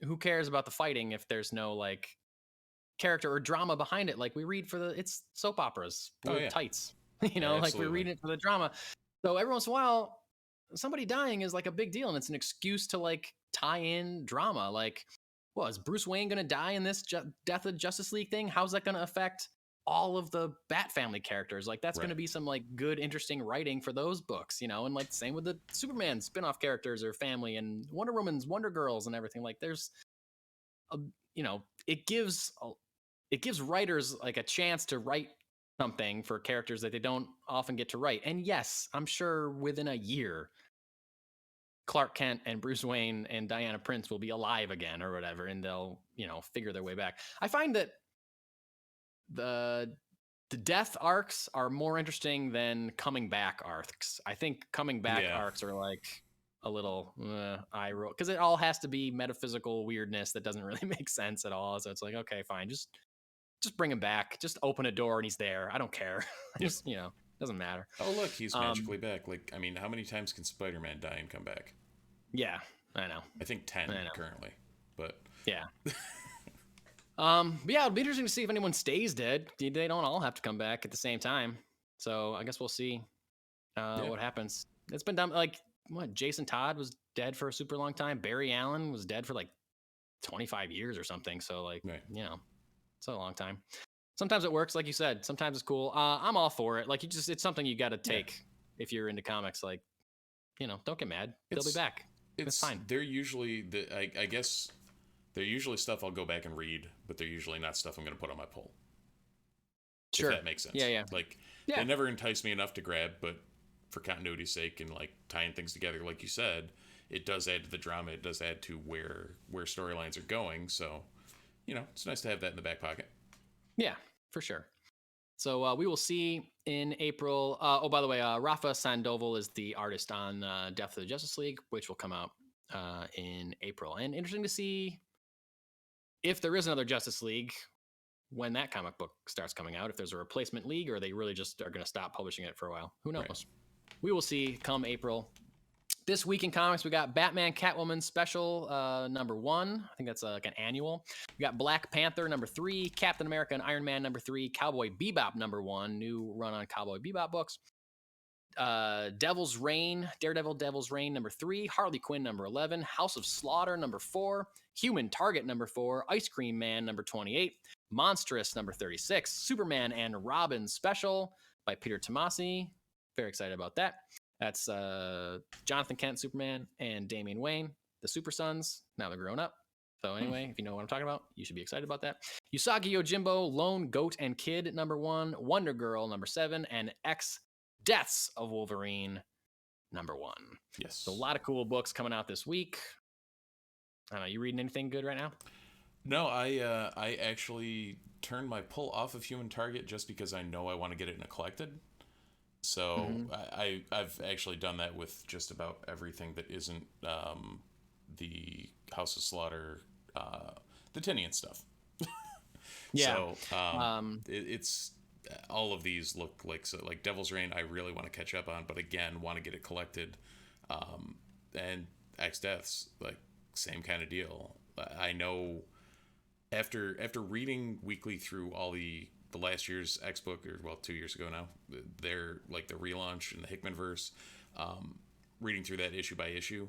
who cares about the fighting if there's no like character or drama behind it? Like we read for it's soap operas with tights. You know, like we're reading it for the drama. So every once in a while, somebody dying is like a big deal, and it's an excuse to like tie in drama. Like, well, is Bruce Wayne going to die in this Death of Justice League thing? How's that going to affect all of the Bat family characters? Like, that's going to be some like good, interesting writing for those books, you know. And like same with the Superman spinoff characters or family, and Wonder Woman's Wonder Girls and everything. Like, there's a, you know, it gives writers like a chance to write something for characters that they don't often get to write. And yes, I'm sure within a year, Clark Kent and Bruce Wayne and Diana Prince will be alive again or whatever, and they'll, you know, figure their way back. I find that the death arcs are more interesting than coming back arcs. I think coming back arcs are like a little eye roll, because it all has to be metaphysical weirdness that doesn't really make sense at all. So it's like, okay, fine, just bring him back. Just open a door and he's there. I don't care. Just, you know, doesn't matter. Oh, look, he's magically back. Like, I mean, how many times can Spider-Man die and come back? Yeah, I know. I think 10 currently, but yeah. But yeah, it'll be interesting to see if anyone stays dead. They don't all have to come back at the same time. So I guess we'll see what happens. It's been done. Like, what? Jason Todd was dead for a super long time. Barry Allen was dead for like 25 years or something. So like, you know, it's a long time. Sometimes it works, like you said. Sometimes it's cool. I'm all for it. Like, it's something you got to take if you're into comics. Like, you know, don't get mad. They'll be back. It's fine. They're usually I guess they're usually stuff I'll go back and read, but they're usually not stuff I'm going to put on my pull. Sure, if that makes sense. Yeah. Like, they never entice me enough to grab, but for continuity's sake and like tying things together, like you said, it does add to the drama. It does add to where storylines are going. So, you know, it's nice to have that in the back pocket. Yeah, for sure. So we will see in April. Oh, by the way, Rafa Sandoval is the artist on Death of the Justice League, which will come out in April. And interesting to see if there is another Justice League when that comic book starts coming out. If there's a replacement league, or they really just are going to stop publishing it for a while. Who knows? Right. We will see come April. This week in comics, we got Batman Catwoman special #1. I think that's like an annual. We got Black Panther #3, Captain America and Iron Man #3, Cowboy Bebop #1, new run on Cowboy Bebop books. Devil's Reign, Daredevil Devil's Reign #3, Harley Quinn #11, House of Slaughter #4, Human Target #4, Ice Cream Man #28, Monstrous #36, Superman and Robin special by Peter Tomasi. Very excited about that. That's Jonathan Kent, Superman, and Damian Wayne, the Super Sons. Now they're grown up. So anyway, if you know what I'm talking about, you should be excited about that. Usagi Yojimbo, Lone Goat and Kid #1, Wonder Girl #7, and X Deaths of Wolverine #1. Yes. So a lot of cool books coming out this week. I don't know, you reading anything good right now? No, I actually turned my pull off of Human Target just because I know I want to get it in a collected. So I've actually done that with just about everything that isn't the House of Slaughter, the Tynion stuff. Yeah. So it's all of these look like, so like Devil's Reign I really want to catch up on, but again want to get it collected. And X Deaths, like, same kind of deal. I know after reading weekly through all the last year's X book, or 2 years ago now, they're like the relaunch in the Hickman verse, reading through that issue by issue,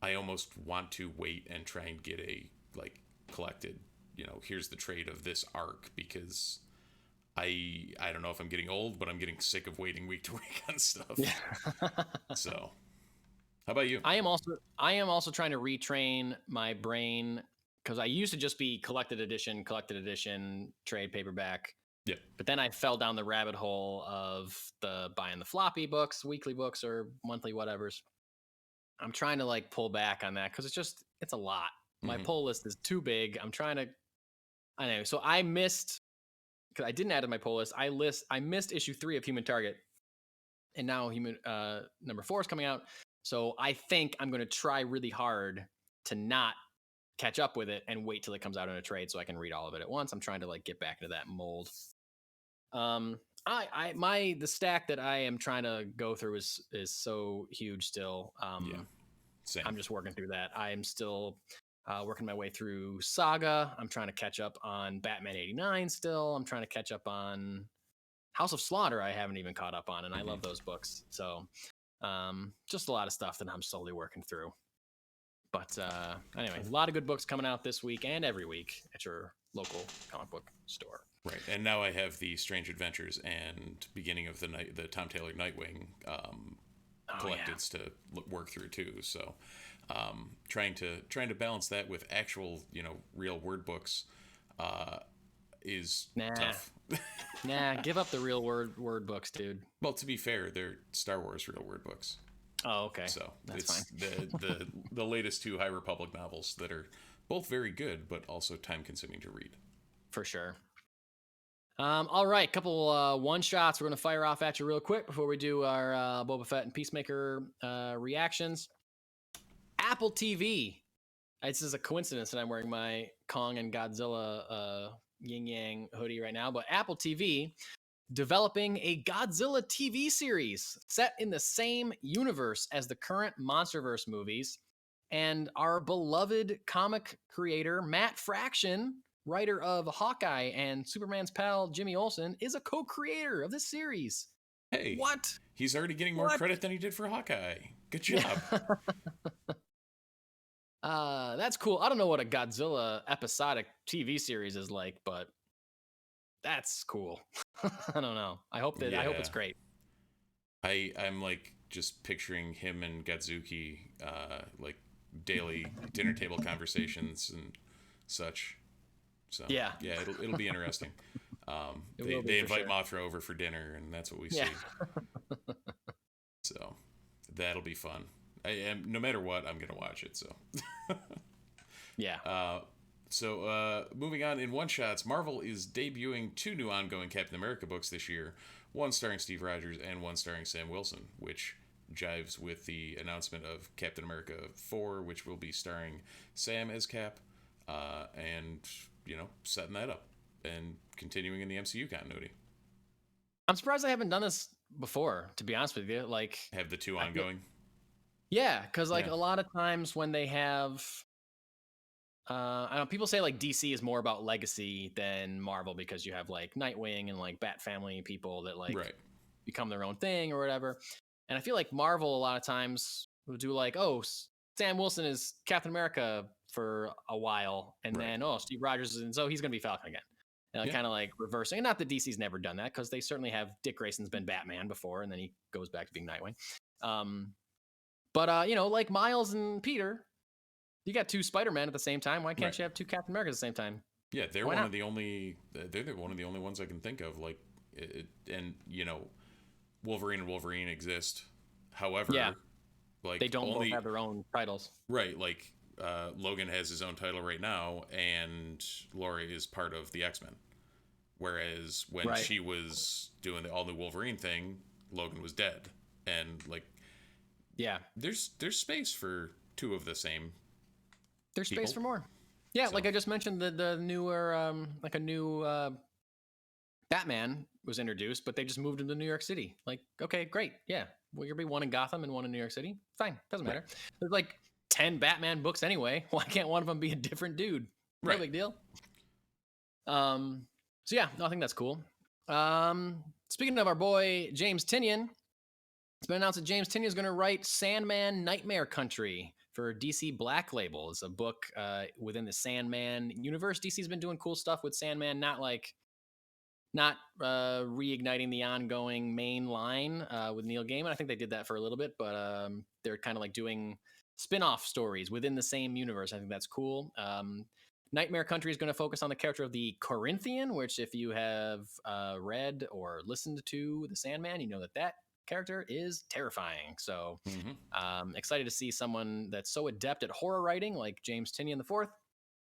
I almost want to wait and try and get a like collected, you know, here's the trade of this arc, because I don't know if I'm getting old, but I'm getting sick of waiting week to week on stuff. So how about you? I am also trying to retrain my brain, because I used to just be collected edition, trade paperback. Yeah. But then I fell down the rabbit hole of buying the floppy books, weekly books, or monthly whatevers. I'm trying to like pull back on that, because it's a lot. My pull list is too big. I'm trying to, I know. So I missed because I didn't add to my poll list. I missed issue 3 of Human Target, and now number 4 is coming out. So I think I'm going to try really hard to not catch up with it and wait till it comes out in a trade so I can read all of it at once. I'm trying to like get back into that mold. The stack that I am trying to go through is so huge still. Same. I'm just working through that. I am still working my way through Saga. I'm trying to catch up on Batman 89 still. I'm trying to catch up on House of Slaughter. I haven't even caught up on, and I love those books. So just a lot of stuff that I'm slowly working through. But anyway, a lot of good books coming out this week and every week at your local comic book store. Right, and now I have the Strange Adventures and beginning of the Tom Taylor Nightwing collecteds to work through too. So trying to balance that with actual real word books is tough. Give up the real word books, dude. Well, to be fair, they're Star Wars real word books. Oh, okay. So that's it's fine. the latest 2 High Republic novels that are both very good, but also time consuming to read. For sure. All right, couple one shots we're going to fire off at you real quick before we do our Boba Fett and Peacemaker reactions. Apple TV. This is a coincidence that I'm wearing my Kong and Godzilla yin yang hoodie right now, but Apple TV developing a Godzilla TV series set in the same universe as the current MonsterVerse movies, and our beloved comic creator Matt Fraction, writer of Hawkeye and Superman's pal Jimmy Olsen, is a co-creator of this series. Hey, what? He's already getting more credit than he did for Hawkeye. Good job. That's cool. I don't know what a Godzilla episodic TV series is like, but that's cool. I don't know. I hope it's great. I'm like just picturing him and Godzuki like daily dinner table conversations and such. So yeah, it'll be interesting. They invite Mothra over for dinner, and that's what we see. So that'll be fun. No matter what, I'm gonna watch it. So yeah. So moving on, in one shots, Marvel is debuting 2 new ongoing Captain America books this year. One starring Steve Rogers and one starring Sam Wilson, which jives with the announcement of Captain America 4, which will be starring Sam as Cap, and setting that up and continuing in the MCU continuity. I'm surprised I haven't done this before, to be honest with you. Like, have the 2 ongoing. Yeah, because a lot of times when they have, I don't know, people say like DC is more about legacy than Marvel because you have like Nightwing and like Bat Family people that like become their own thing or whatever. And I feel like Marvel a lot of times will do like, oh, Sam Wilson is Captain America for a while, and then Steve Rogers, and so he's gonna be Falcon again. Kind of like reversing. And not that DC's never done that, because they certainly have Dick Grayson's been Batman before, and then he goes back to being Nightwing. But like Miles and Peter, you got 2 Spider-Men at the same time. Why can't you have 2 Captain Americas at the same time? Yeah, they're one of the only ones I can think of. Like, Wolverine and Wolverine exist. However, like they don't both have their own titles. Right, like Logan has his own title right now, and Laurie is part of the X-Men. Whereas when she was doing the all new Wolverine thing, Logan was dead, and like. Yeah, there's space for 2 of the same. There's space for more. Yeah, so. Like I just mentioned, the newer like a new Batman was introduced, but they just moved him to New York City. Like, okay, great, yeah, well, you'll be one in Gotham and one in New York City. Fine, doesn't matter. There's like 10 Batman books anyway. Why can't one of them be a different dude? No big deal. So yeah, no, I think that's cool. Speaking of our boy James Tynion. It's been announced that James Tynion is going to write Sandman Nightmare Country for DC Black Label. It's a book within the Sandman universe. DC's been doing cool stuff with Sandman, not reigniting the ongoing main line with Neil Gaiman. I think they did that for a little bit, but they're kind of like doing spin-off stories within the same universe. I think that's cool. Nightmare Country is going to focus on the character of the Corinthian, which if you have read or listened to the Sandman, you know that character is terrifying. So excited to see someone that's so adept at horror writing like James Tynion IV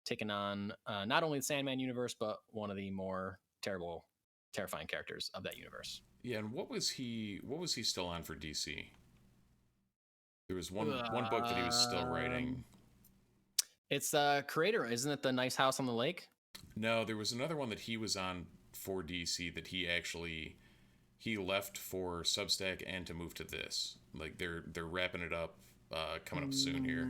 taking on not only the Sandman universe, but one of the more terrible terrifying characters of that universe. Yeah, and what was he still on for DC? There was one book that he was still writing. It's creator, isn't it? The Nice House on the Lake. No, there was another one that he was on for DC that he left for Substack and to move to this. Like they're wrapping it up, coming up soon here.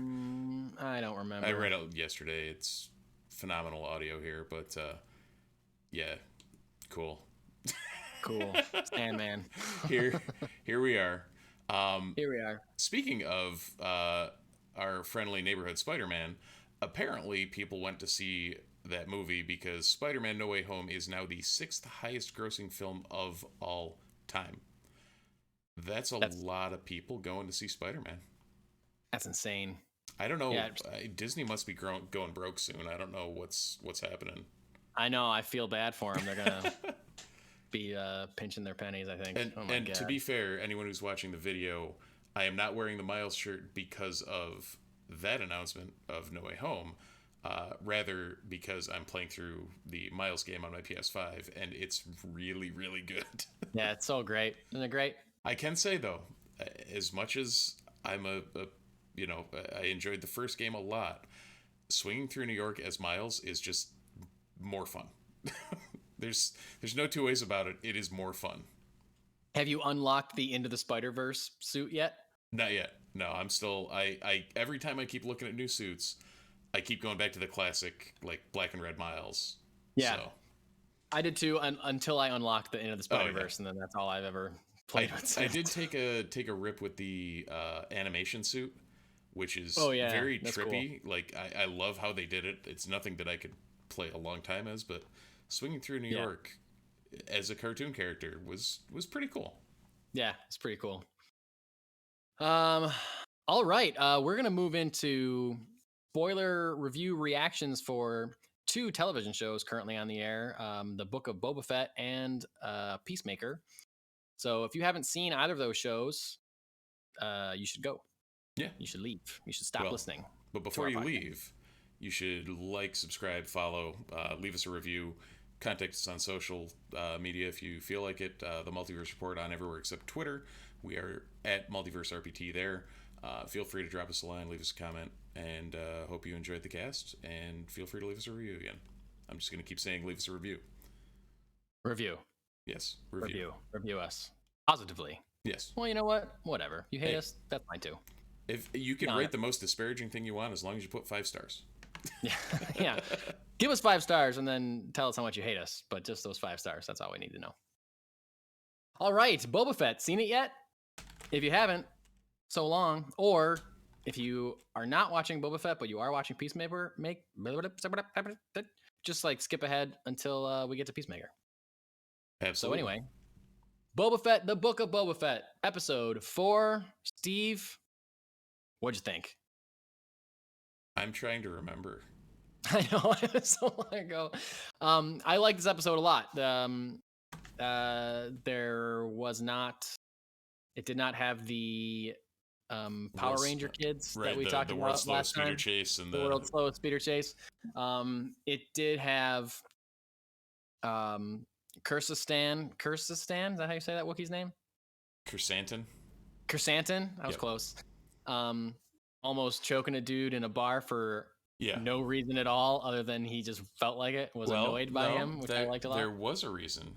I don't remember. I read it yesterday. It's phenomenal audio here, but yeah, cool. Cool. Sandman. Here we are. Here we are. Speaking of our friendly neighborhood Spider-Man, apparently people went to see that movie because Spider-Man No Way Home is now the 6th highest grossing film of all time. That's a lot of people going to see Spider-Man. That's insane. I don't know. Yeah. Disney must be going broke soon. I don't know what's happening. I know. I feel bad for them. They're gonna be pinching their pennies, I think. And to be fair, anyone who's watching the video, I am not wearing the Miles shirt because of that announcement of No Way Home. Rather because I'm playing through the Miles game on my PS5 and it's really, really good. Yeah, it's so great. Isn't it great? I can say though, as much as I'm I enjoyed the first game a lot, swinging through New York as Miles is just more fun. There's no two ways about it. It is more fun. Have you unlocked the Into the Spider-Verse suit yet? Not yet. No, I'm still. I every time I keep looking at new suits, I keep going back to the classic, like black and red Miles. Yeah, so. I did too. Until I unlocked the Into the Spider-Verse, and then that's all I've ever played with. I did take a rip with the animation suit, which is very trippy. Cool. Like I love how they did it. It's nothing that I could play a long time as, but swinging through New York as a cartoon character was pretty cool. Yeah, it's pretty cool. All right, we're gonna move into spoiler review reactions for 2 television shows currently on the air: The Book of Boba Fett and Peacemaker. So if you haven't seen either of those shows, you should go. Yeah, you should leave. You should stop listening. But before you leave, you should like, subscribe, follow, leave us a review. Contact us on social media if you feel like it. The Multiverse Report on everywhere except Twitter. We are at Multiverse RPT there. Feel free to drop us a line, leave us a comment, and hope you enjoyed the cast. And feel free to leave us a review again. I'm just going to keep saying leave us a review. Review. Yes, review. Review us positively. Yes. Well, you know what? Whatever. You hate us, that's fine too. If you can rate the most disparaging thing you want, as long as you put 5 stars. Yeah. Give us 5 stars and then tell us how much you hate us. But just those 5 stars. That's all we need to know. All right. Boba Fett. Seen it yet? If you haven't, so long. Or if you are not watching Boba Fett, but you are watching Peacemaker, just like skip ahead until we get to Peacemaker. Absolutely. So anyway, Boba Fett, the Book of Boba Fett, episode 4. Steve, what'd you think? I'm trying to remember. I know, it was so long ago. I like this episode a lot. It did not have the Power Ranger kids that we talked about last time. Chase and the world's slowest speeder chase. It did have Kursistan. Is that how you say that Wookiee's name? Kersantin. I was close. Almost choking a dude in a bar for no reason at all, other than he just felt like it, was annoyed by him, which I liked a lot. There was a reason.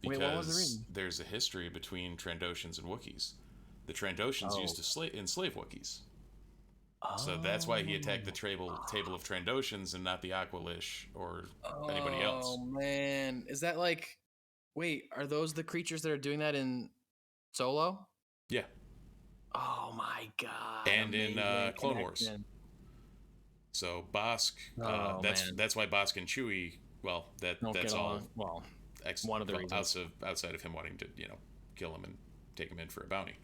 Because Wait, what was the reason? There's a history between Trandoshans and Wookiees. The Trandoshans used to enslave Wookiees. So that's why he attacked the table of Trandoshans and not the Aqualish or anybody else. Oh, man. Is that like... Wait, are those the creatures that are doing that in Solo? Yeah. Oh, my God. And in Clone Wars. So Bosk, that's why Bosk and Chewie, that's all. Well, one of the reasons. Outside of him wanting to, kill him and take him in for a bounty.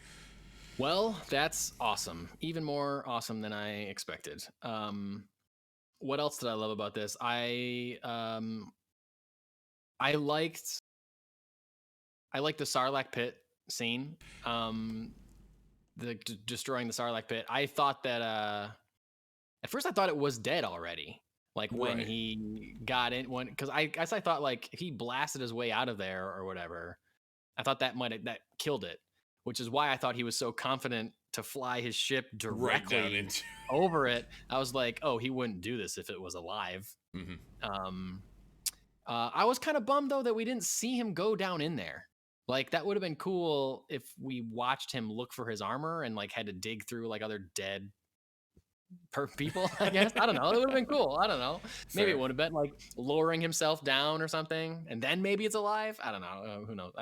Well, that's awesome. Even more awesome than I expected. What else did I love about this? I liked the Sarlacc pit scene. Destroying the Sarlacc pit. I thought that at first I thought it was dead already. Like when Right. he got in, because I guess I thought like he blasted his way out of there or whatever. I thought that that killed it, which is why I thought he was so confident to fly his ship Right down directly into. over it. I was like, oh, he wouldn't do this if it was alive. Mhm. I was kind of bummed though that we didn't see him go down in there. Like that would have been cool if we watched him look for his armor and like had to dig through like other dead people. I guess I don't know. It would have been cool. I don't know. Maybe it Fair. would have been like lowering himself down or something, and then maybe it's alive. I don't know. Who knows?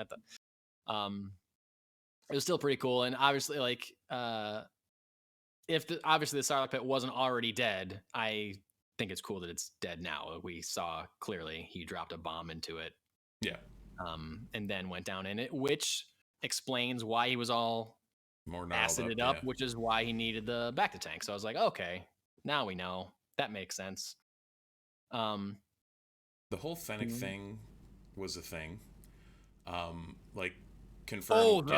It was still pretty cool, and obviously, like, if obviously the Sarlacc pit wasn't already dead, I think it's cool that it's dead now. We saw clearly he dropped a bomb into it, Yeah. and then went down in it, which explains why he was all More gnarled acided up. up, which is why he needed the bacta tank. So I was like, okay, now we know. That makes sense. The whole Fennec thing was a thing. Like confirmed,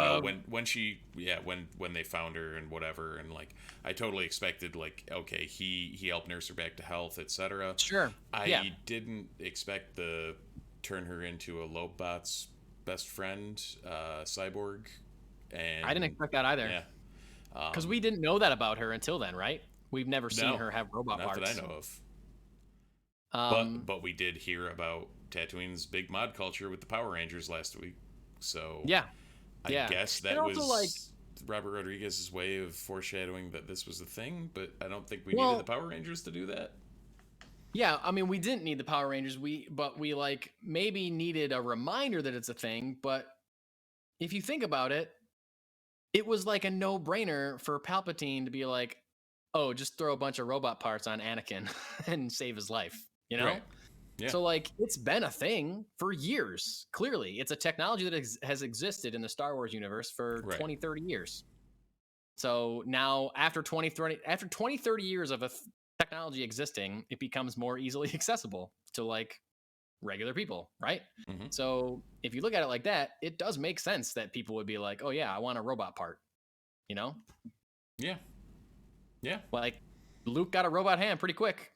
when they found her and whatever, and like I totally expected like, okay, he helped nurse her back to health, etc. Sure. I didn't expect the turn her into a Lobot's best friend, cyborg. And I didn't expect that either. Yeah. Because we didn't know that about her until then, right? We've never seen her have robot not parts. that I know of. But we did hear about Tatooine's big mod culture with the Power Rangers last week. So I guess that was like Robert Rodriguez's way of foreshadowing that this was a thing, but I don't think we needed the Power Rangers to do that. Yeah, I mean, we didn't need the Power Rangers. But we like maybe needed a reminder that it's a thing. But if you think about it, it was like a no-brainer for Palpatine to be like, "Oh, just throw a bunch of robot parts on Anakin and save his life." You know? Right. Yeah. So like it's been a thing for years. Clearly, it's a technology that has existed in the Star Wars universe for 20, 30 years. So now after 20, 30 years of technology existing, it becomes more easily accessible to like regular people, right? Mm-hmm. So if you look at it like that, it does make sense that people would be like, "Oh yeah, I want a robot part," you know? Yeah. Like Luke got a robot hand pretty quick.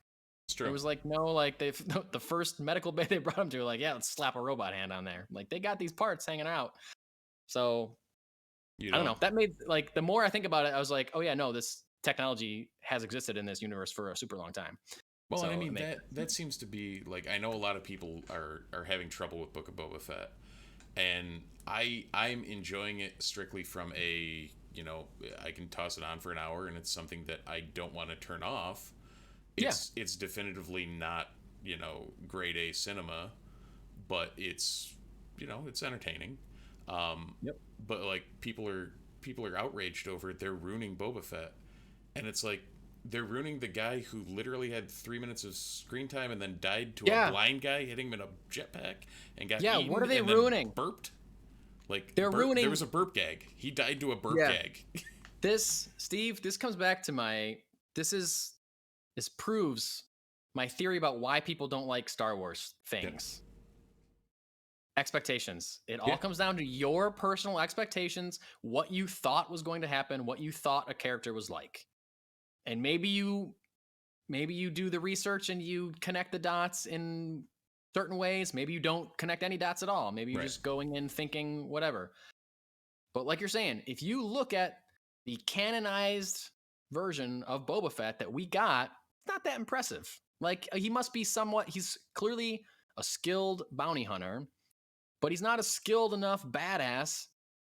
It's true. It was like, no, like the first medical bay they brought him to, like, yeah, let's slap a robot hand on there. Like they got these parts hanging out. So I don't know. That made like the more I think about it, I was like, oh yeah, no, this technology has existed in this universe for a super long time. Well, so I mean that seems to be like, I know a lot of people are having trouble with Book of Boba Fett, and I'm enjoying it strictly from a, I can toss it on for an hour and it's something that I don't want to turn off. It's definitively not, grade A cinema, but it's entertaining. But like people are outraged over it. They're ruining Boba Fett, and it's like they're ruining the guy who literally had 3 minutes of screen time and then died to a blind guy hitting him in a jetpack and got eaten. What are they and ruining? Burped. Like ruining. There was a burp gag. He died to a burp gag. This comes back to this proves my theory about why people don't like Star Wars things. Yeah. Expectations. It all comes down to your personal expectations, what you thought was going to happen, what you thought a character was like. And maybe you do the research and you connect the dots in certain ways. Maybe you don't connect any dots at all. Maybe you're just going in thinking whatever. But like you're saying, if you look at the canonized version of Boba Fett that we got, it's not that impressive. Like he's clearly a skilled bounty hunter, but he's not a skilled enough badass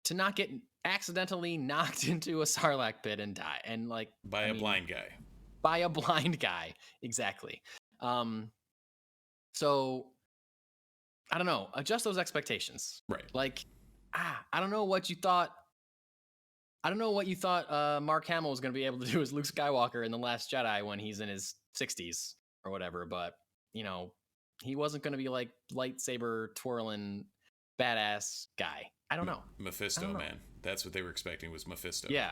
to not get accidentally knocked into a Sarlacc pit and die. And like by a blind guy. By a blind guy. Exactly. So I don't know. Adjust those expectations. Right. Like, I don't know what you thought. Mark Hamill was going to be able to do as Luke Skywalker in The Last Jedi when he's in his 60s or whatever. But, he wasn't going to be like lightsaber twirling badass guy. I don't know. Mephisto, man. That's what they were expecting was Mephisto. Yeah.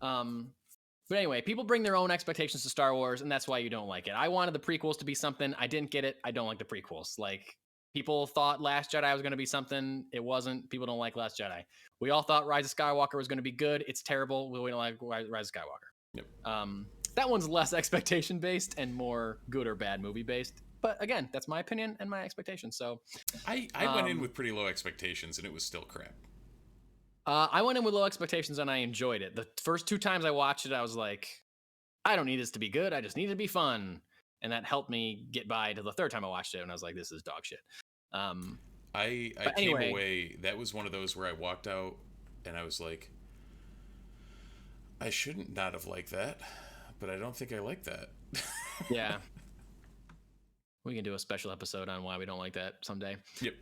But anyway, people bring their own expectations to Star Wars, and that's why you don't like it. I wanted the prequels to be something. I didn't get it. I don't like the prequels. Like, people thought Last Jedi was going to be something. It wasn't. People don't like Last Jedi. We all thought Rise of Skywalker was going to be good. It's terrible. We don't like Rise of Skywalker. Yep. that one's less expectation based and more good or bad movie based. But again, that's my opinion and my expectations. So I went in with pretty low expectations, and it was still crap. I went in with low expectations and I enjoyed it. The first 2 times I watched it, I was like, I don't need this to be good. I just need it to be fun. And that helped me get by to the 3rd time I watched it, and I was like, this is dog shit. I came away, that was one of those where I walked out and I was like, I shouldn't not have liked that, but I don't think I like that. Yeah. We can do a special episode on why we don't like that someday. Yep.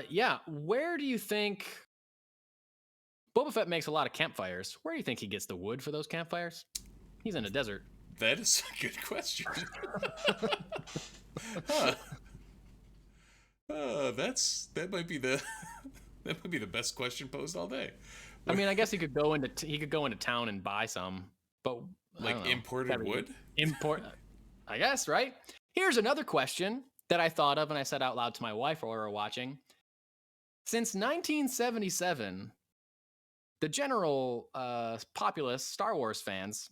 Yeah, where do you think Boba Fett makes a lot of campfires? Where do you think he gets the wood for those campfires? He's in a desert. That is a good question. Huh. That might be the best question posed all day. I mean, I guess he could go into town and buy some, but like imported wood. I guess, right? Here's another question that I thought of and I said out loud to my wife while we were watching. Since 1977, the general populace, Star Wars fans,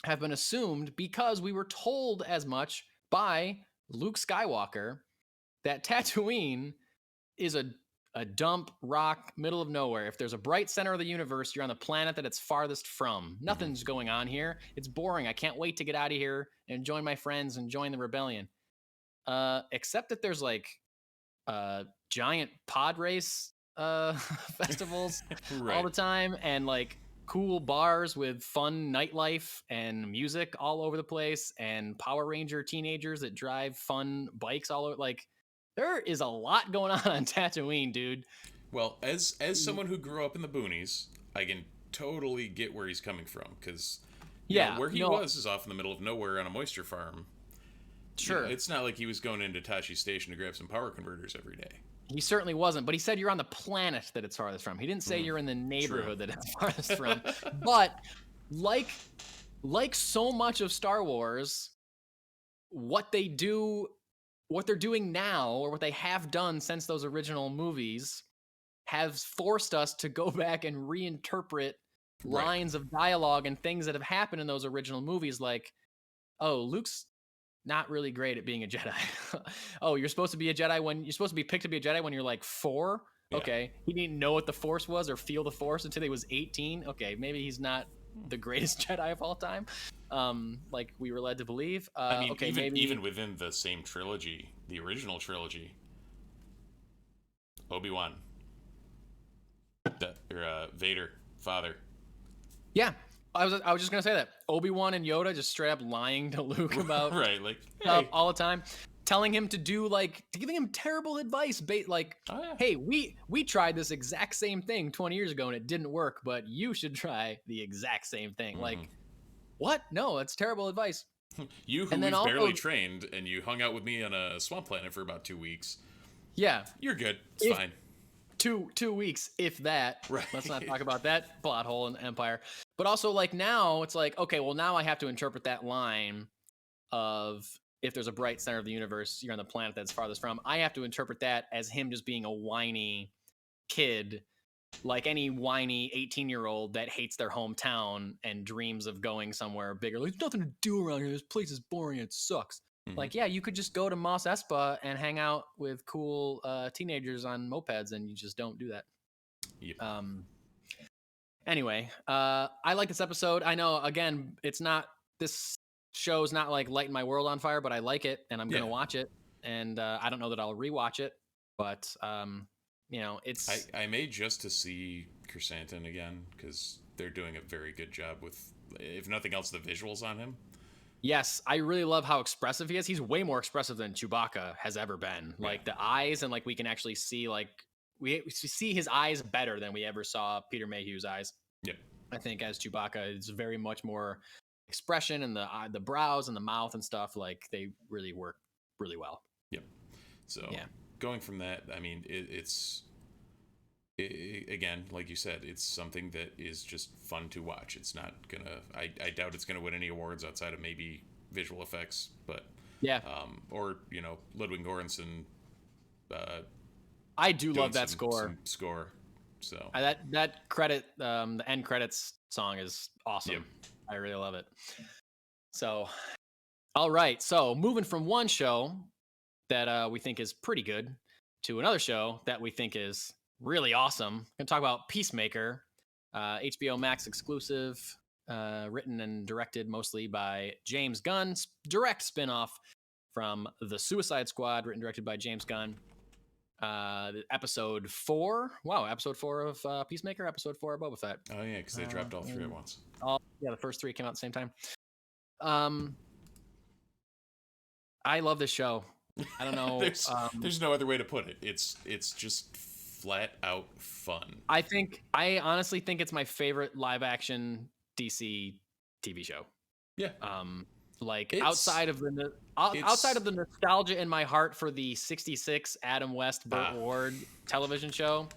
have been assumed, because we were told as much by Luke Skywalker, that Tatooine is a dump rock, middle of nowhere. If there's a bright center of the universe, you're on the planet that it's farthest from. Nothing's going on here. It's boring. I can't wait to get out of here and join my friends and join the rebellion. Except that there's like giant pod race festivals all the time, and like cool bars with fun nightlife and music all over the place, and Power Ranger teenagers that drive fun bikes all over. Like, there is a lot going on Tatooine, dude. Well, as someone who grew up in the boonies, I can totally get where he's coming from, because where he was is off in the middle of nowhere on a moisture farm. Sure. It's not like he was going into Tashi Station to grab some power converters every day. He certainly wasn't, but he said you're on the planet that it's farthest from. He didn't say you're in the neighborhood that it's farthest from. But like so much of Star Wars, what they're doing now, or what they have done since those original movies, has forced us to go back and reinterpret lines of dialogue and things that have happened in those original movies. Like, oh, Luke's not really great at being a Jedi. Oh, you're supposed to be a Jedi when you're supposed to be picked to be a Jedi when you're like 4. Yeah. Okay. He didn't know what the Force was or feel the Force until he was 18. Okay. Maybe he's not the greatest Jedi of all time. Like we were led to believe. I mean, okay, even within the same trilogy, the original trilogy, Obi-Wan, Vader, father. Yeah. I was just gonna say that Obi-Wan and Yoda just straight up lying to Luke about right, like all the time, telling him to do giving him terrible advice, hey, we tried this exact same thing 20 years ago and it didn't work, but you should try the exact same thing. Like, what? No, that's terrible advice. You who we've barely trained, and you hung out with me on a swamp planet for about 2 weeks. Yeah, you're good. It's fine. 2 weeks, if that. Right. Let's not talk about that plot hole in Empire. But also, like, now it's like, okay, well, now I have to interpret that line of, if there's a bright center of the universe, you're on the planet that's farthest from. I have to interpret that as him just being a whiny kid, like any whiny 18-year-old that hates their hometown and dreams of going somewhere bigger. Like, there's nothing to do around here. This place is boring. It sucks. Like, yeah, you could just go to Mos Espa and hang out with cool teenagers on mopeds, and you just don't do that. Yep. Anyway, I like this episode. I know, again, this show's not like lighting my world on fire, but I like it, and I'm going to watch it. And I don't know that I'll rewatch it, but, it's... I may just to see Chrysanthemum again, because they're doing a very good job with, if nothing else, the visuals on him. Yes, I really love how expressive he is. He's way more expressive than Chewbacca has ever been. Like, the eyes, and, like, we can actually see, like, we see his eyes better than we ever saw Peter Mayhew's eyes. Yep. I think as Chewbacca, it's very much more expression, and the brows and the mouth and stuff, like, they really work really well. Yep. So going from that, I mean, it's again, like you said, it's something that is just fun to watch. It's not gonna, I doubt it's gonna win any awards outside of maybe visual effects, but or Ludwig Göransson. I do love that score. So that credit, the end credits song is awesome. Yep. I really love it. So, all right. So moving from one show that we think is pretty good to another show that we think is really awesome. We're gonna talk about Peacemaker, HBO Max exclusive, written and directed mostly by James Gunn, direct spinoff from The Suicide Squad, written and directed by James Gunn. Episode 4. Wow, episode 4 of Peacemaker, episode 4 of Boba Fett. Oh yeah, because they dropped all 3 at once. Yeah, the first 3 came out at the same time. I love this show. I don't know. There's no other way to put it. It's just flat out fun. I honestly think it's my favorite live action DC TV show. Yeah. Outside of the nostalgia in my heart for the 66 Adam West Burt Ward television show,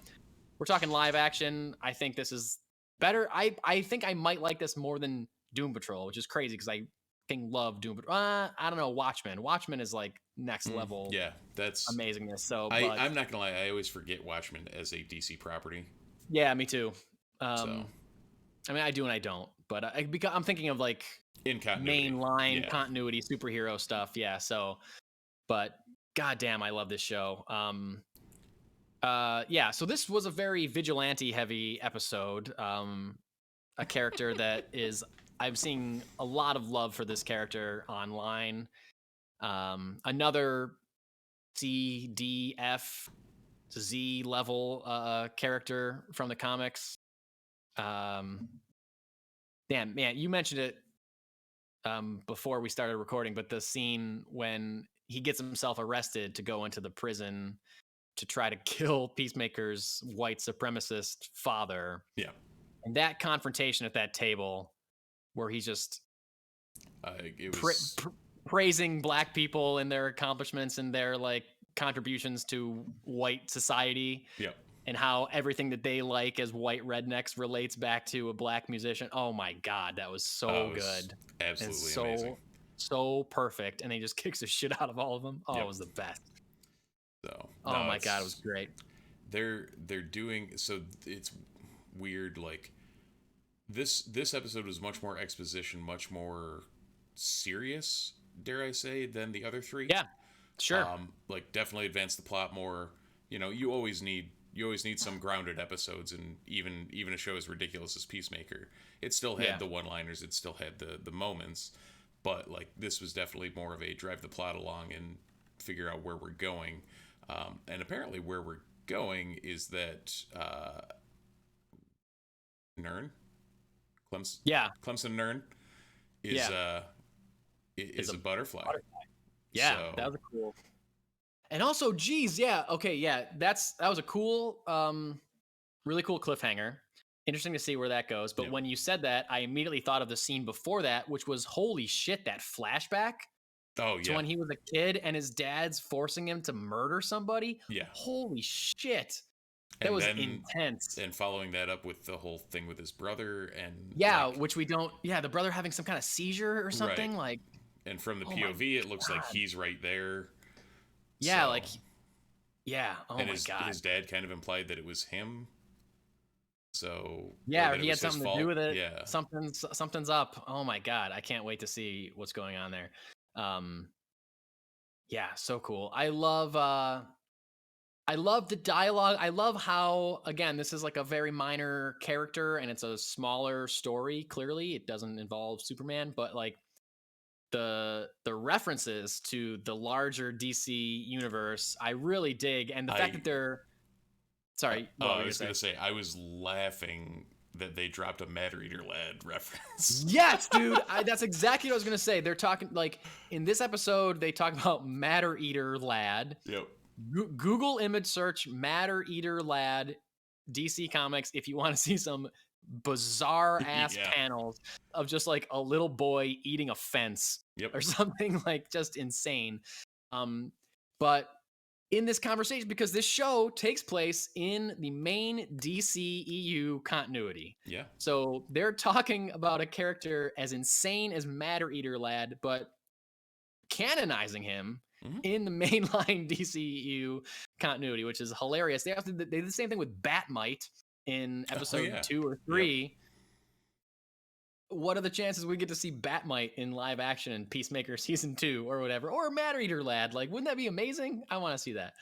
we're talking live action. I think this is better. I think I might like this more than Doom Patrol, which is crazy because I love Doom Patrol. I don't know. Watchmen is like next level. Yeah, that's amazingness. So I'm not gonna lie. I always forget Watchmen as a DC property. Yeah, me too. I mean, I do and I don't, but I'm thinking of like in continuity. mainline continuity superhero stuff. Yeah. So, but goddamn, I love this show. So this was a very vigilante heavy episode. A character that I'm seeing a lot of love for this character online. Another C, D, F, Z level character from the comics. Damn, man, you mentioned it before we started recording, but the scene when he gets himself arrested to go into the prison to try to kill Peacemaker's white supremacist father. Yeah. And that confrontation at that table where he's just praising black people and their accomplishments and their like contributions to white society. Yep. And how everything that they like as white rednecks relates back to a black musician. Oh my God, that was so good. Absolutely amazing. So perfect. And he just kicks the shit out of all of them. It was the best. So, oh my God, it was great. They're doing, so it's weird. Like this episode was much more exposition, much more serious, dare I say, than the other 3. Yeah, sure. Like definitely advance the plot more. You know, you always need some grounded episodes, and even a show as ridiculous as Peacemaker, it still had the one-liners, it still had the moments, but like this was definitely more of a drive the plot along and figure out where we're going. And apparently where we're going is that Clemson Nern is a butterfly. Yeah, so. that was cool. And also, geez, that was a cool, really cool cliffhanger. Interesting to see where that goes. But when you said that, I immediately thought of the scene before that, which was holy shit, that flashback. Oh yeah. To when he was a kid and his dad's forcing him to murder somebody. Yeah. Holy shit. That was intense. And following that up with the whole thing with his brother and which we don't. Yeah, the brother having some kind of seizure or something like. And from the POV, it looks like he's right there. Yeah, Oh my God. His dad kind of implied that it was him. So or he had something to do with it. Yeah, something's up. Oh my God, I can't wait to see what's going on there. So cool. I love the dialogue. I love how, again, this is like a very minor character and it's a smaller story. Clearly, it doesn't involve Superman, but like the references to the larger DC universe, I really dig. And the fact that they're sorry. I was going to say, I was laughing that they dropped a Matter Eater Lad reference. Yes, dude. That's exactly what I was going to say. They're talking, like, in this episode, they talk about Matter Eater Lad. Yep. Google image search Matter Eater Lad DC Comics if you want to see some bizarre ass panels of just like a little boy eating a fence or something like just insane. But in this conversation, because this show takes place in the main DC EU continuity. Yeah. So they're talking about a character as insane as Matter Eater Lad, but canonizing him in the mainline DCEU continuity, which is hilarious. They do the same thing with Batmite, in episode yeah. 2 or 3. What are the chances we get to see Batmite in live action in Peacemaker season 2 or whatever, or Matter Eater Lad? Like, wouldn't that be amazing? I want to see that.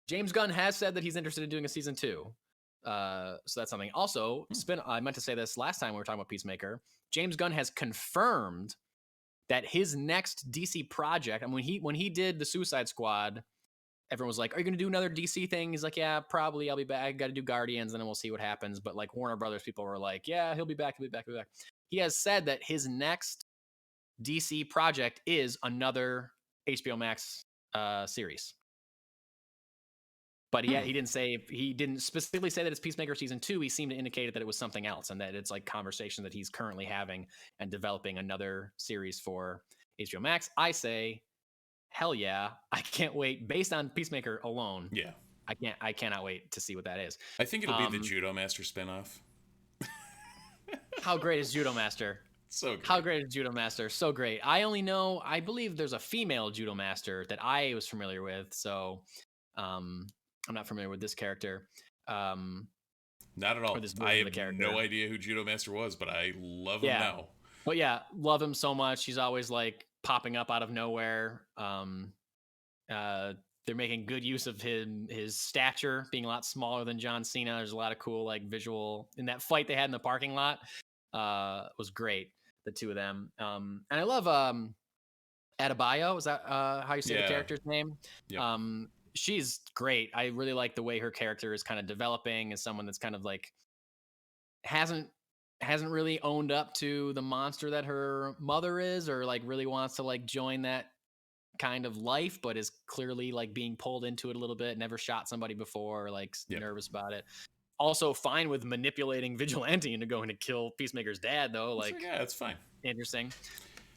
James Gunn has said that he's interested in doing a season 2. So that's something. Also, I meant to say this last time we were talking about Peacemaker. James Gunn has confirmed that his next DC project, and when he did the Suicide Squad, everyone was like, "Are you going to do another DC thing?" He's like, "Yeah, probably. I'll be back. I got to do Guardians, and then we'll see what happens." But like Warner Brothers people were like, "Yeah, he'll be back. He'll be back. He'll be back." He has said that his next DC project is another HBO Max series. But he didn't specifically say that it's Peacemaker season 2. He seemed to indicate that it was something else, and that it's like conversation that he's currently having and developing another series for HBO Max. I say, hell yeah! I can't wait. Based on Peacemaker alone, Yeah, I cannot wait to see what that is. I think it'll be the Judo Master spinoff. How great is Judo Master? So great. How great is Judo Master? So great. I believe there's a female Judo Master that I was familiar with. So, I'm not familiar with this character. Not at all. I have no idea who Judo Master was, but I love him now. But yeah, love him so much. He's always like popping up out of nowhere. They're making good use of his stature being a lot smaller than John Cena. There's a lot of cool like visual in that fight they had in the parking lot. Was great. The two of them. And I love Adebayo. Is that how you say the character's name? Yep. She's great. I really like the way her character is kind of developing as someone that's kind of like hasn't really owned up to the monster that her mother is, or like really wants to like join that kind of life, but is clearly like being pulled into it a little bit. Never shot somebody before, or like nervous about it. Also fine with manipulating Vigilante into going to kill Peacemaker's dad, though. Like, yeah, it's fine. Interesting.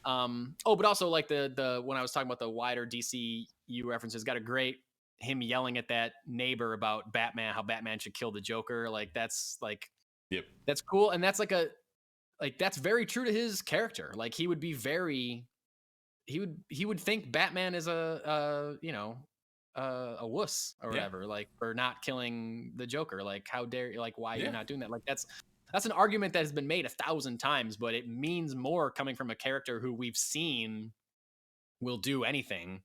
But also like the when I was talking about the wider DCU references, got a great him yelling at that neighbor about Batman, how Batman should kill the Joker. Like that's like, that's cool. And that's that's very true to his character. Like he would think Batman is a wuss or whatever, like for not killing the Joker. Like how dare you, like why are you not doing that? Like that's an argument that has been made 1,000 times, but it means more coming from a character who we've seen will do anything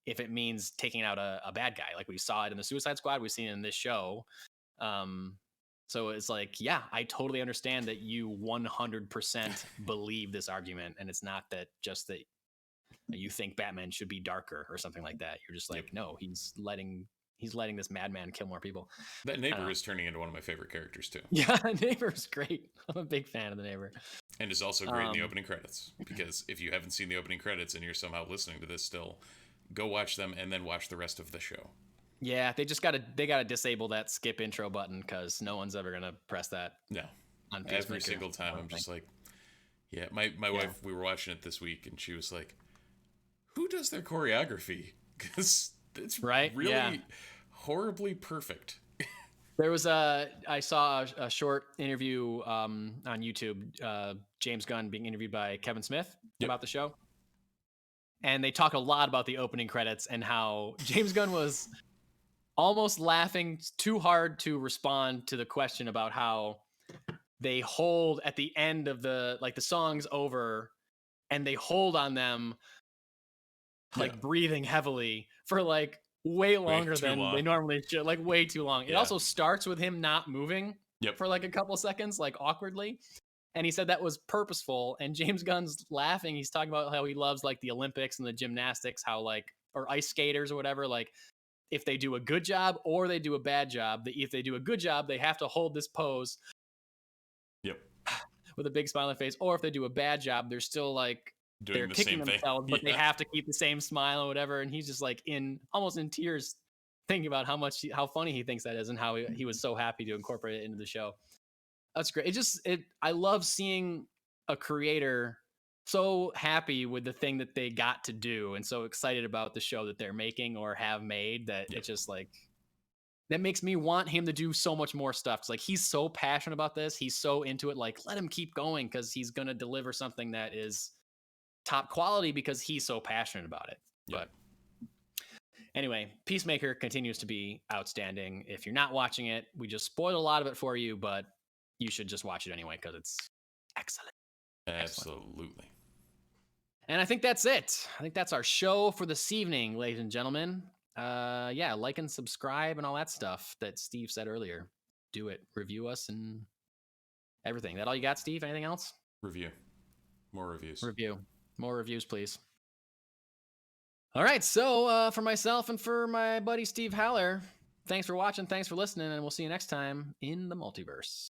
if it means taking out a bad guy. Like we saw it in the Suicide Squad, we've seen it in this show. So it's like, yeah, I totally understand that you 100% believe this argument, and it's not that just that you think Batman should be darker or something like that. You're just like, no, he's letting this madman kill more people. That neighbor is turning into one of my favorite characters too. Yeah, Neighbor's great. I'm a big fan of the neighbor. And is also great in the opening credits, because if you haven't seen the opening credits and you're somehow listening to this still, go watch them and then watch the rest of the show. Yeah, they gotta disable that skip intro button, because no one's ever gonna press that. No, on every single time I'm just like, yeah. My wife, we were watching it this week, and she was like, "Who does their choreography?" Because it's really horribly perfect. There was I saw a short interview on YouTube, James Gunn being interviewed by Kevin Smith about the show. And they talk a lot about the opening credits and how James Gunn was almost laughing too hard to respond to the question about how they hold at the end of the song's over and they hold on them breathing heavily for way longer than they normally should, way too long. It also starts with him not moving for a couple seconds, awkwardly. And he said that was purposeful. And James Gunn's laughing. He's talking about how he loves the Olympics and the gymnastics, how or ice skaters or whatever. If they do a good job or they do a bad job, if they do a good job, they have to hold this pose. With a big smile on their face. Or if they do a bad job, they're still they're kicking themselves, but they have to keep the same smile or whatever. And he's just almost in tears thinking about how funny he thinks that is and how he was so happy to incorporate it into the show. That's great. I love seeing a creator so happy with the thing that they got to do and so excited about the show that they're making or have made that it just that makes me want him to do so much more stuff. Cause he's so passionate about this. He's so into it. Let him keep going, because he's going to deliver something that is top quality because he's so passionate about it. But Anyway, Peacemaker continues to be outstanding. If you're not watching it, we just spoiled a lot of it for you, but you should just watch it anyway because it's excellent. Absolutely. And I think that's it. I think that's our show for this evening, ladies and gentlemen. Yeah, like and subscribe and all that stuff that Steve said earlier. Do it. Review us and everything. That all you got, Steve? Anything else? Review. More reviews. More reviews, please. All right, so for myself and for my buddy Steve Haller, thanks for watching, thanks for listening, and we'll see you next time in the multiverse.